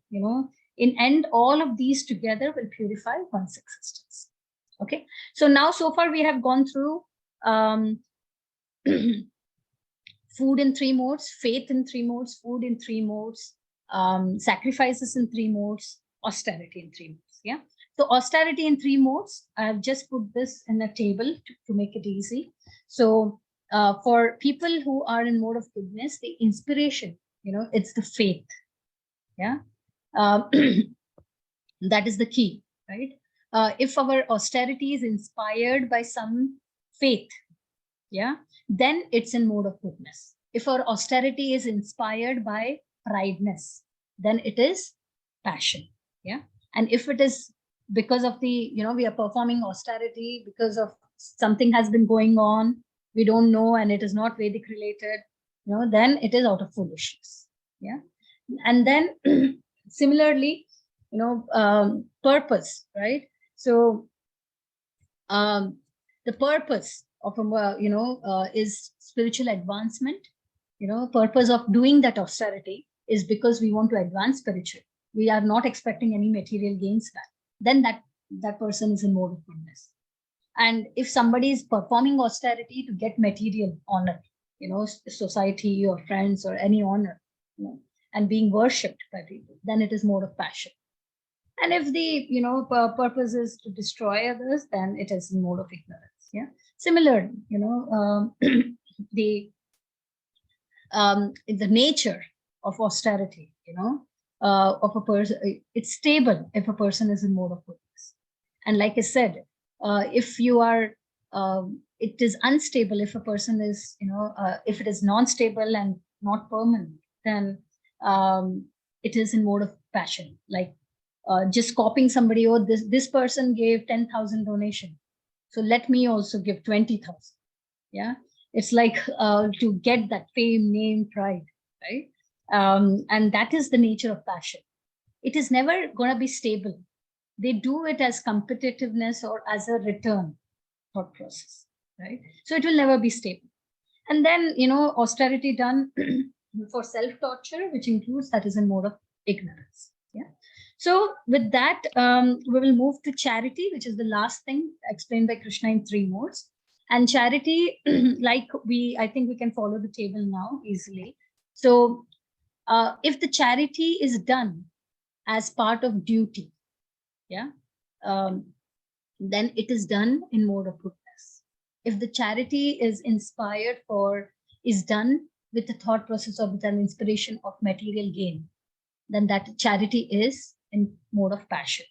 In end, all of these together will purify one's existence. Okay. So now, so far we have gone through food in 3 modes, faith in 3 modes, food in 3 modes, sacrifices in 3 modes, austerity in 3 modes. Yeah. So austerity in 3 modes, I've just put this in a table to make it easy. So for people who are in mode of goodness, the inspiration, it's the faith. Yeah. That is the key, right? If our austerity is inspired by some faith, yeah, then it's in mode of goodness. If our austerity is inspired by prideness, then it is passion. Yeah. And if it is because of the, we are performing austerity because of something has been going on, we don't know, and it is not Vedic related, then it is out of foolishness. Yeah. And then similarly, purpose, right? So the purpose of is spiritual advancement. Purpose of doing that austerity is because we want to advance spiritually. We are not expecting any material gains back. Then that person is in mode of goodness. And if somebody is performing austerity to get material honor, society or friends or any honor, and being worshipped by people, then it is mode of passion. And if the purpose is to destroy others, then it is in mode of ignorance. Yeah. Similarly, the nature of austerity, of a person, it's stable if a person is in mode of goodness. And like I said, if you are, it is unstable if a person is, if it is non-stable and not permanent, then it is in mode of passion. Like just copying somebody, oh, this person gave 10,000 donation, so let me also give 20,000. Yeah, it's like to get that fame, name, pride, right? And that is the nature of passion. It is never going to be stable. They do it as competitiveness or as a return thought process, right? So it will never be stable. And then, austerity done for self-torture, which includes, that is in mode of ignorance. Yeah. So with that, we will move to charity, which is the last thing explained by Krishna in 3 modes. And charity, I think we can follow the table now easily. So if the charity is done as part of duty, yeah, then it is done in mode of goodness. If the charity is is done with the thought process or with an inspiration of material gain, then that charity is in mode of passion.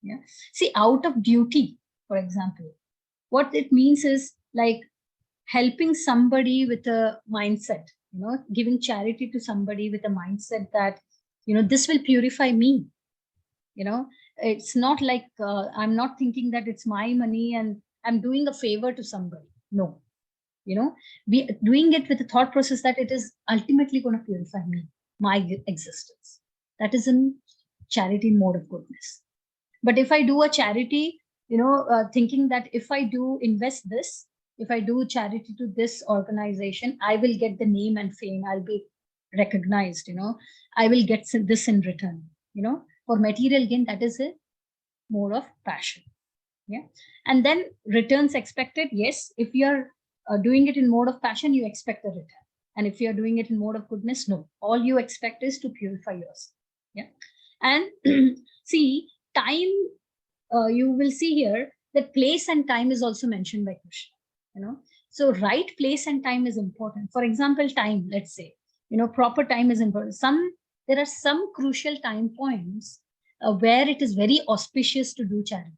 Yeah. See, out of duty, for example, what it means is like helping somebody with a mindset, giving charity to somebody with a mindset that, this will purify me. It's not like I'm not thinking that it's my money and I'm doing a favor to somebody. No, we doing it with the thought process that it is ultimately going to purify me, my existence. That is in charity mode of goodness. But if I do a charity, thinking that if I do invest this, if I do charity to this organization, I will get the name and fame, I'll be recognized, I will get this in return, for material gain, that is a mode of passion. Yeah. And then returns expected. Yes, if you're doing it in mode of passion, you expect a return. And if you're doing it in mode of goodness, no, all you expect is to purify yourself. Yeah. And see, time, you will see here that place and time is also mentioned by Krishna. So right place and time is important. For example, time, let's say, proper time is important. There are some crucial time points where it is very auspicious to do charity.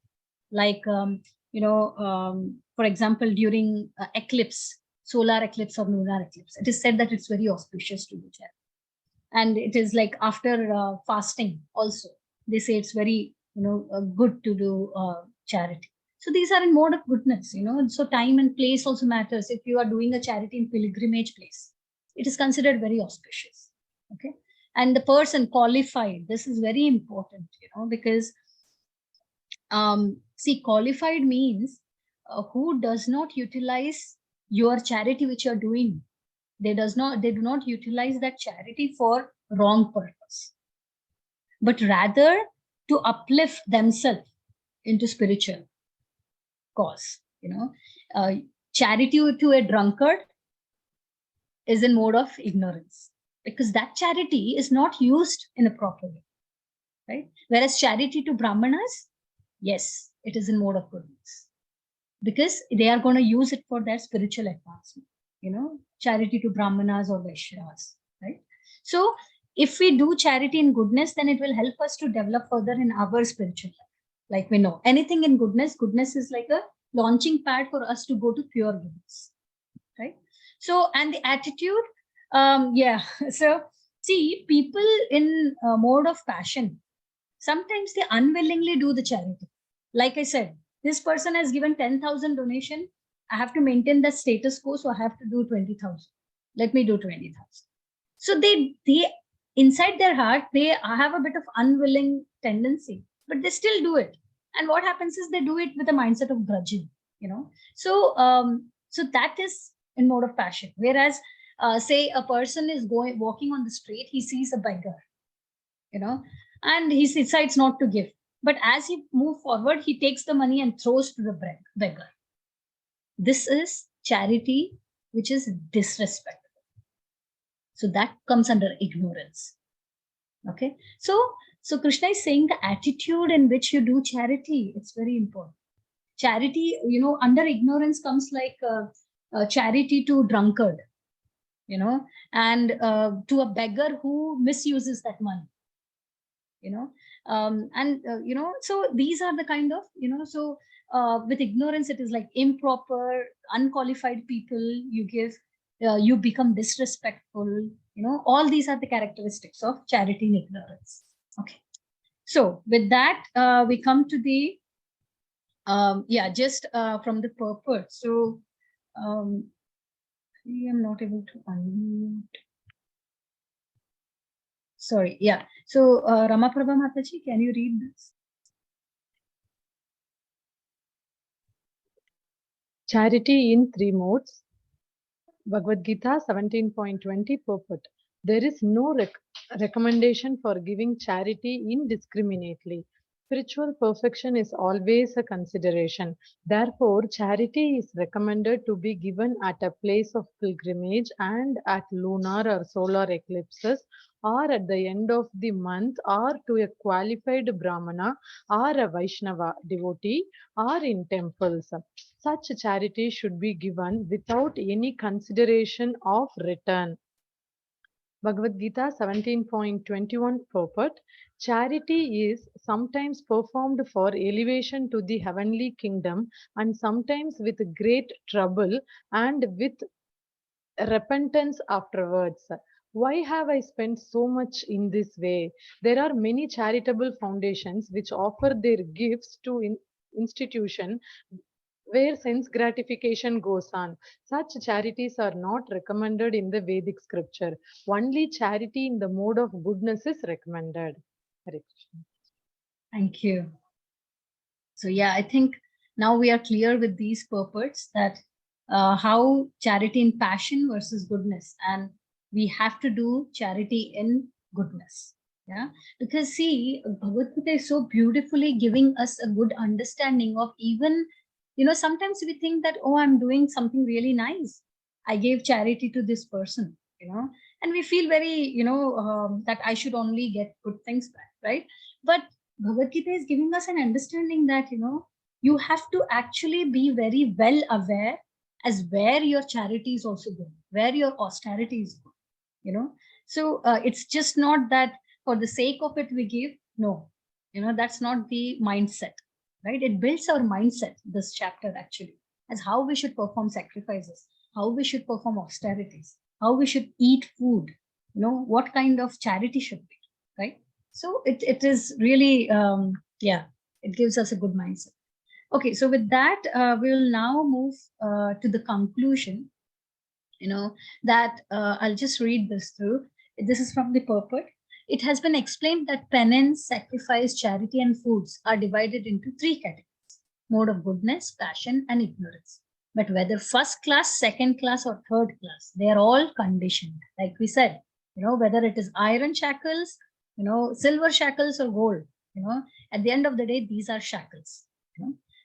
Like, for example, during eclipse, solar eclipse or lunar eclipse, it is said that it's very auspicious to do charity. And it is like after fasting also, they say it's very, good to do charity. So these are in mode of goodness, so time and place also matters. If you are doing a charity in pilgrimage place, it is considered very auspicious. Okay. And the person qualified, this is very important, because see, qualified means who does not utilize your charity which you're doing. They do not utilize that charity for wrong purpose, but rather to uplift themselves into spiritual cause. Charity to a drunkard is in mode of ignorance, because that charity is not used in a proper way, right? Whereas charity to brahmanas, yes, it is in mode of goodness, because they are going to use it for their spiritual advancement. Charity to brahmanas or vaishyas, right? So if we do charity in goodness, then it will help us to develop further in our spiritual life. Like we know, anything in goodness is like a launching pad for us to go to pure goodness, right? So, and the attitude, yeah. So see, people in mode of passion, sometimes they unwillingly do the charity. Like I said, this person has given 10,000 donation. I have to maintain the status quo, so I have to do 20,000. Let me do 20,000. So they inside their heart, they have a bit of unwilling tendency, but they still do it. And what happens is they do it with a mindset of grudging, so that is in mode of passion. Whereas, say a person is walking on the street, he sees a beggar, and he decides not to give. But as he moves forward, he takes the money and throws to the beggar. This is charity, which is disrespect. So that comes under ignorance. Okay. So Krishna is saying the attitude in which you do charity, it's very important. Charity, under ignorance comes like charity to drunkard, and to a beggar who misuses that money, so these are the kind of, with ignorance, it is like improper, unqualified people you give, you become disrespectful, all these are the characteristics of charity and ignorance. Okay. So with that, we come to the, just from the purport. So I am not able to unmute. Sorry. Yeah. So Ramaprabha Mataji, can you read this? Charity in three modes. Bhagavad Gita 17.20 purport. There is no recommendation for giving charity indiscriminately. Spiritual perfection is always a consideration. Therefore, charity is recommended to be given at a place of pilgrimage and at lunar or solar eclipses, or at the end of the month, or to a qualified Brahmana or a Vaishnava devotee, or in temples. Such charity should be given without any consideration of return. Bhagavad Gita 17.21 purport. Charity is sometimes performed for elevation to the heavenly kingdom, and sometimes with great trouble and with repentance afterwards. Why have I spent so much in this way? There are many charitable foundations which offer their gifts to institution where sense gratification goes on. Such charities are not recommended in the Vedic scripture. Only charity in the mode of goodness is recommended. Hare Krishna. Thank you. So yeah, I think now we are clear with these purports, that how charity in passion versus goodness, and we have to do charity in goodness. Yeah, because see, Bhagavad Gita is so beautifully giving us a good understanding of, even, sometimes we think that, oh, I'm doing something really nice, I gave charity to this person, and we feel very, that I should only get good things back, right? But Bhagavad Gita is giving us an understanding that, you have to actually be very well aware as where your charity is also going, where your austerity is going, So it's just not that for the sake of it we give. No, that's not the mindset, right? It builds our mindset, this chapter actually, as how we should perform sacrifices, how we should perform austerities, how we should eat food, what kind of charity should be, right? So it is really, it gives us a good mindset. Okay, so with that, we'll now move to the conclusion, that I'll just read this through. This is from the purport. It has been explained that penance, sacrifice, charity, and foods are divided into three categories: mode of goodness, passion, and ignorance. But whether first class, second class, or third class, they are all conditioned. Like we said, whether it is iron shackles, silver shackles, or gold, at the end of the day, these are shackles.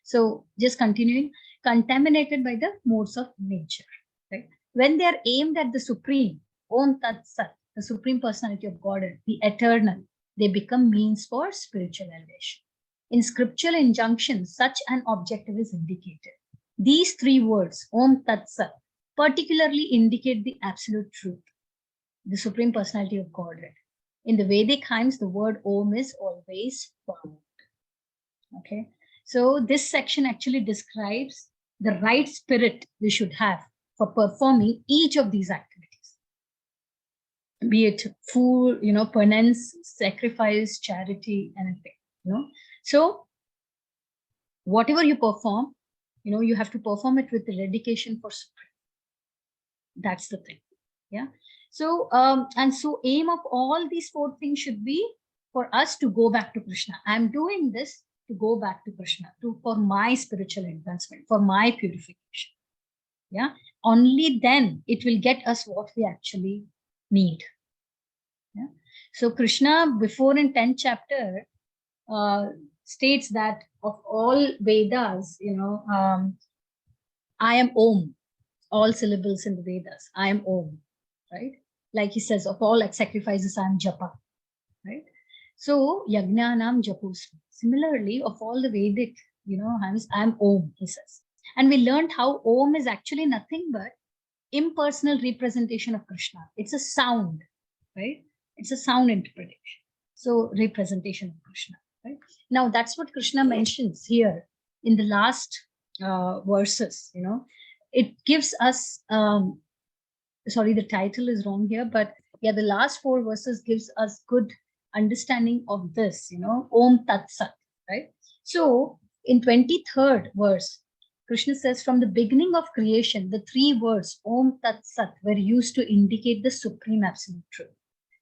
So just continuing, contaminated by the modes of nature. Right? When they are aimed at the Supreme, Om Tat Sat, the Supreme Personality of Godhead, the Eternal, they become means for spiritual elevation. In scriptural injunctions, such an objective is indicated. These three words, Om Tat Sat, particularly indicate the absolute truth, the Supreme Personality of Godhead. In the Vedic hymns, the word Om is always found. Okay, so this section actually describes the right spirit we should have for performing each of these activities, be it food, penance, sacrifice, charity, anything, So whatever you perform, you have to perform it with the dedication for Supreme. That's the thing. Yeah. So, and so aim of all these 4 things should be for us to go back to Krishna. I'm doing this to go back to Krishna, for my spiritual advancement, for my purification. Yeah. Only then it will get us what we actually need. Yeah. So Krishna, before in 10th chapter, states that of all Vedas, I am Om, all syllables in the Vedas. I am Om, right? Like he says, of all sacrifices, I am Japa, right? So Yagnanam Japusmi. Similarly, of all the Vedic, hands, I am Om, he says. And we learned how Om is actually nothing but impersonal representation of Krishna. It's a sound, right? It's a sound interpretation. So representation of Krishna, right? Now that's what Krishna mentions here in the last verses. It gives us. Sorry, the title is wrong here, but yeah, the last 4 verses gives us good understanding of this. Om Tat Sat, right? So in 23rd verse, Krishna says, from the beginning of creation, the 3 words Om Tat Sat were used to indicate the supreme absolute truth.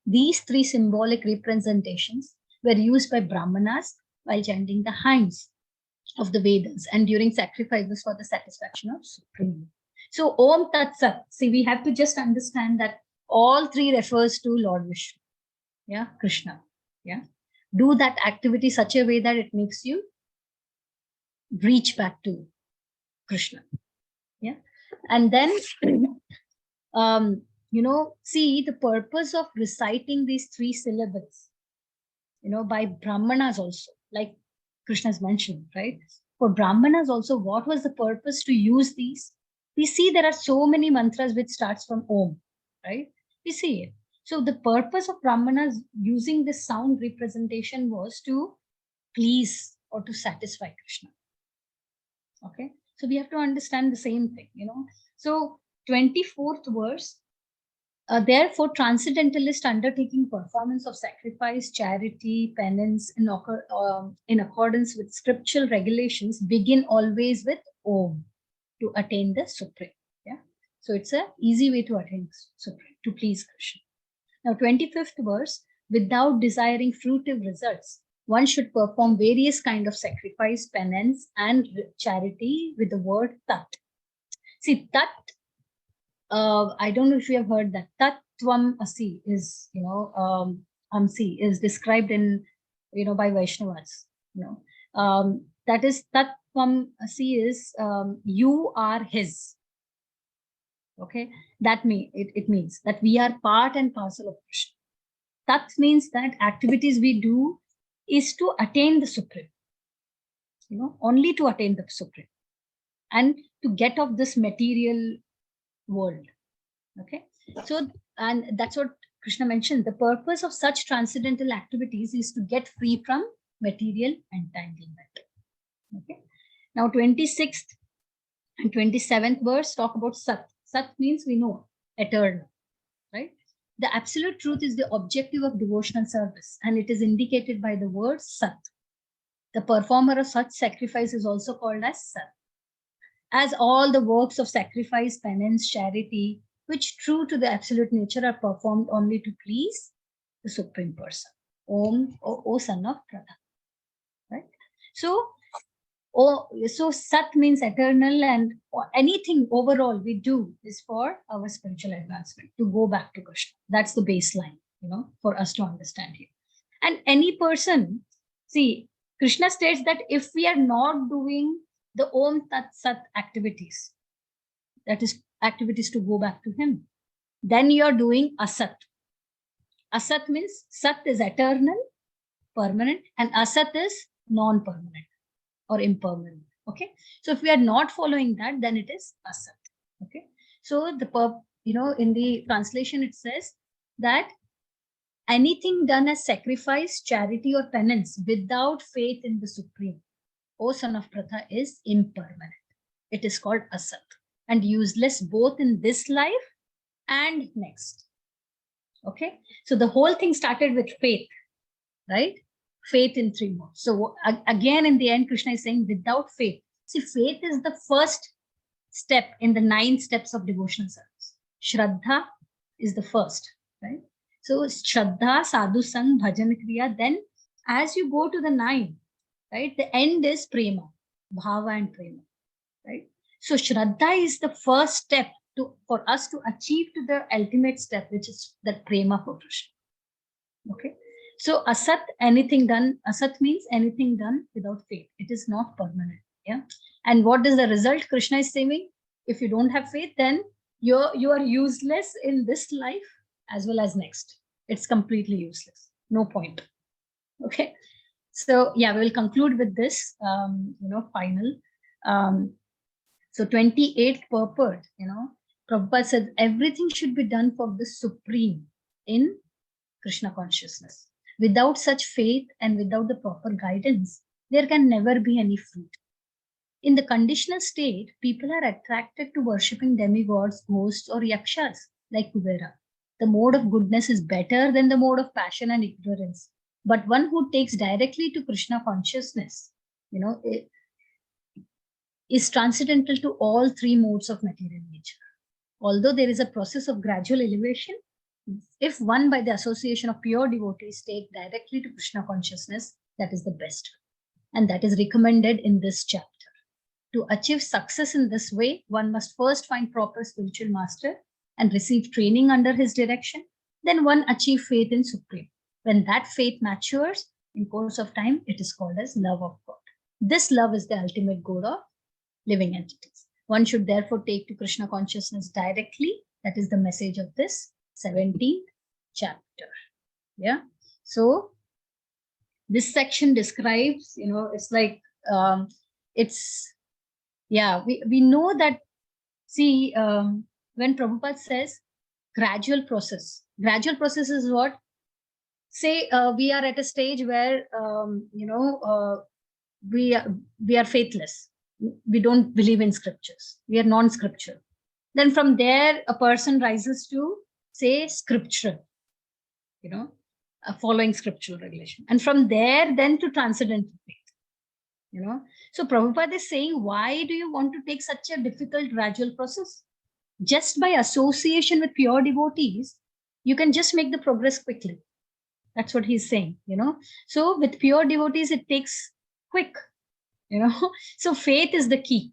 These 3 symbolic representations were used by Brahmanas while chanting the hymns of the Vedas and during sacrifices for the satisfaction of supreme. So Om Tat Sat. See, we have to just understand that all 3 refers to Lord Vishnu. Yeah, Krishna. Yeah. Do that activity such a way that it makes you reach back to Krishna. Yeah. And then see the purpose of reciting these 3 syllables, by Brahmanas also, like Krishna's mentioned, right? For Brahmanas also, what was the purpose to use these? We see there are so many mantras which starts from Om, right? We see it. So the purpose of Brahmanas using this sound representation was to please or to satisfy Krishna. Okay, so we have to understand the same thing, So 24th verse, therefore, transcendentalist undertaking performance of sacrifice, charity, penance in accordance with scriptural regulations begin always with Om to attain the supreme. Yeah, so it's an easy way to attain supreme, to please Krishna. Now, 25th verse, without desiring fruitive results, one should perform various kind of sacrifice, penance, and charity with the word Tat. See, Tat. I don't know if you have heard that Tattvam Asi is, Amsi is described in, by Vaishnavas. That is Tattvam Asi is you are his. Okay, that it means that we are part and parcel of Krishna. Tat means that activities we do is to attain the supreme. Only to attain the supreme, and to get off this material world. Okay, so, and that's what Krishna mentioned. The purpose of such transcendental activities is to get free from material entanglement. Okay, now 26th and 27th verse talk about Sat. Sat means we know eternal, right? The absolute truth is the objective of devotional service, and it is indicated by the word Sat. The performer of such sacrifice is also called as Sat. As all the works of sacrifice, penance, charity, which true to the absolute nature are performed only to please the Supreme Person. Om, O son of Pradha. Right? So Sat means eternal, and anything overall we do is for our spiritual advancement, to go back to Krishna. That's the baseline, for us to understand here. And any person, see, Krishna states that if we are not doing the Om Tat Sat activities, that is activities to go back to him, then you are doing Asat. Asat means Sat is eternal, permanent, and Asat is non-permanent or impermanent. Okay, so if we are not following that, then it is Asat. Okay, so in the translation it says that anything done as sacrifice, charity, or penance without faith in the Supreme, O son of Pratha, is impermanent. It is called Asat and useless both in this life and next. Okay, so the whole thing started with faith, right? Faith in 3 modes. So again, in the end, Krishna is saying without faith. See, faith is the first step in the 9 steps of devotional service. Shraddha is the first, right? So Shraddha, Sadhu Sang, Bhajan Kriya. Then as you go to the 9, right, the end is Prema, Bhava and Prema, right? So Shraddha is the first step for us to achieve to the ultimate step, which is that Prema for Krishna. Okay. So Asat, anything done, Asat means anything done without faith. It is not permanent. Yeah. And what is the result? Krishna is saying, if you don't have faith, then you are useless in this life as well as next. It's completely useless. No point. Okay. So yeah, we will conclude with this, final. So 28th purport, Prabhupada said everything should be done for the supreme in Krishna consciousness. Without such faith and without the proper guidance, there can never be any fruit. In the conditional state, people are attracted to worshipping demigods, ghosts, or yakshas like Kubera. The mode of goodness is better than the mode of passion and ignorance. But one who takes directly to Krishna consciousness, is transcendental to all 3 modes of material nature. Although there is a process of gradual elevation, if one by the association of pure devotees take directly to Krishna consciousness, that is the best. And that is recommended in this chapter. To achieve success in this way, one must first find proper spiritual master and receive training under his direction. Then one achieve faith in Supreme. When that faith matures, in course of time, it is called as love of God. This love is the ultimate goal of living entities. One should therefore take to Krishna consciousness directly. That is the message of this 17th chapter. Yeah. So this section describes, it's like, we know that, see, when Prabhupada says gradual process is what? Say we are at a stage where, we are faithless. We don't believe in scriptures. We are non-scriptural. Then from there, a person rises to, say, scriptural, following scriptural regulation. And from there, then to transcendental faith. So Prabhupada is saying, why do you want to take such a difficult gradual process? Just by association with pure devotees, you can just make the progress quickly. That's what he's saying, So with pure devotees, it takes quick, So faith is the key,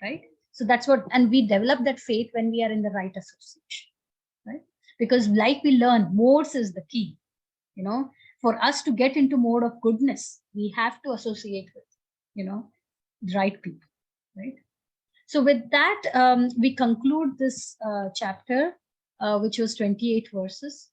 right? So that's what, and we develop that faith when we are in the right association, right? Because like we learn, modes is the key, For us to get into mode of goodness, we have to associate with, the right people, right? So with that, we conclude this chapter, which was 28 verses.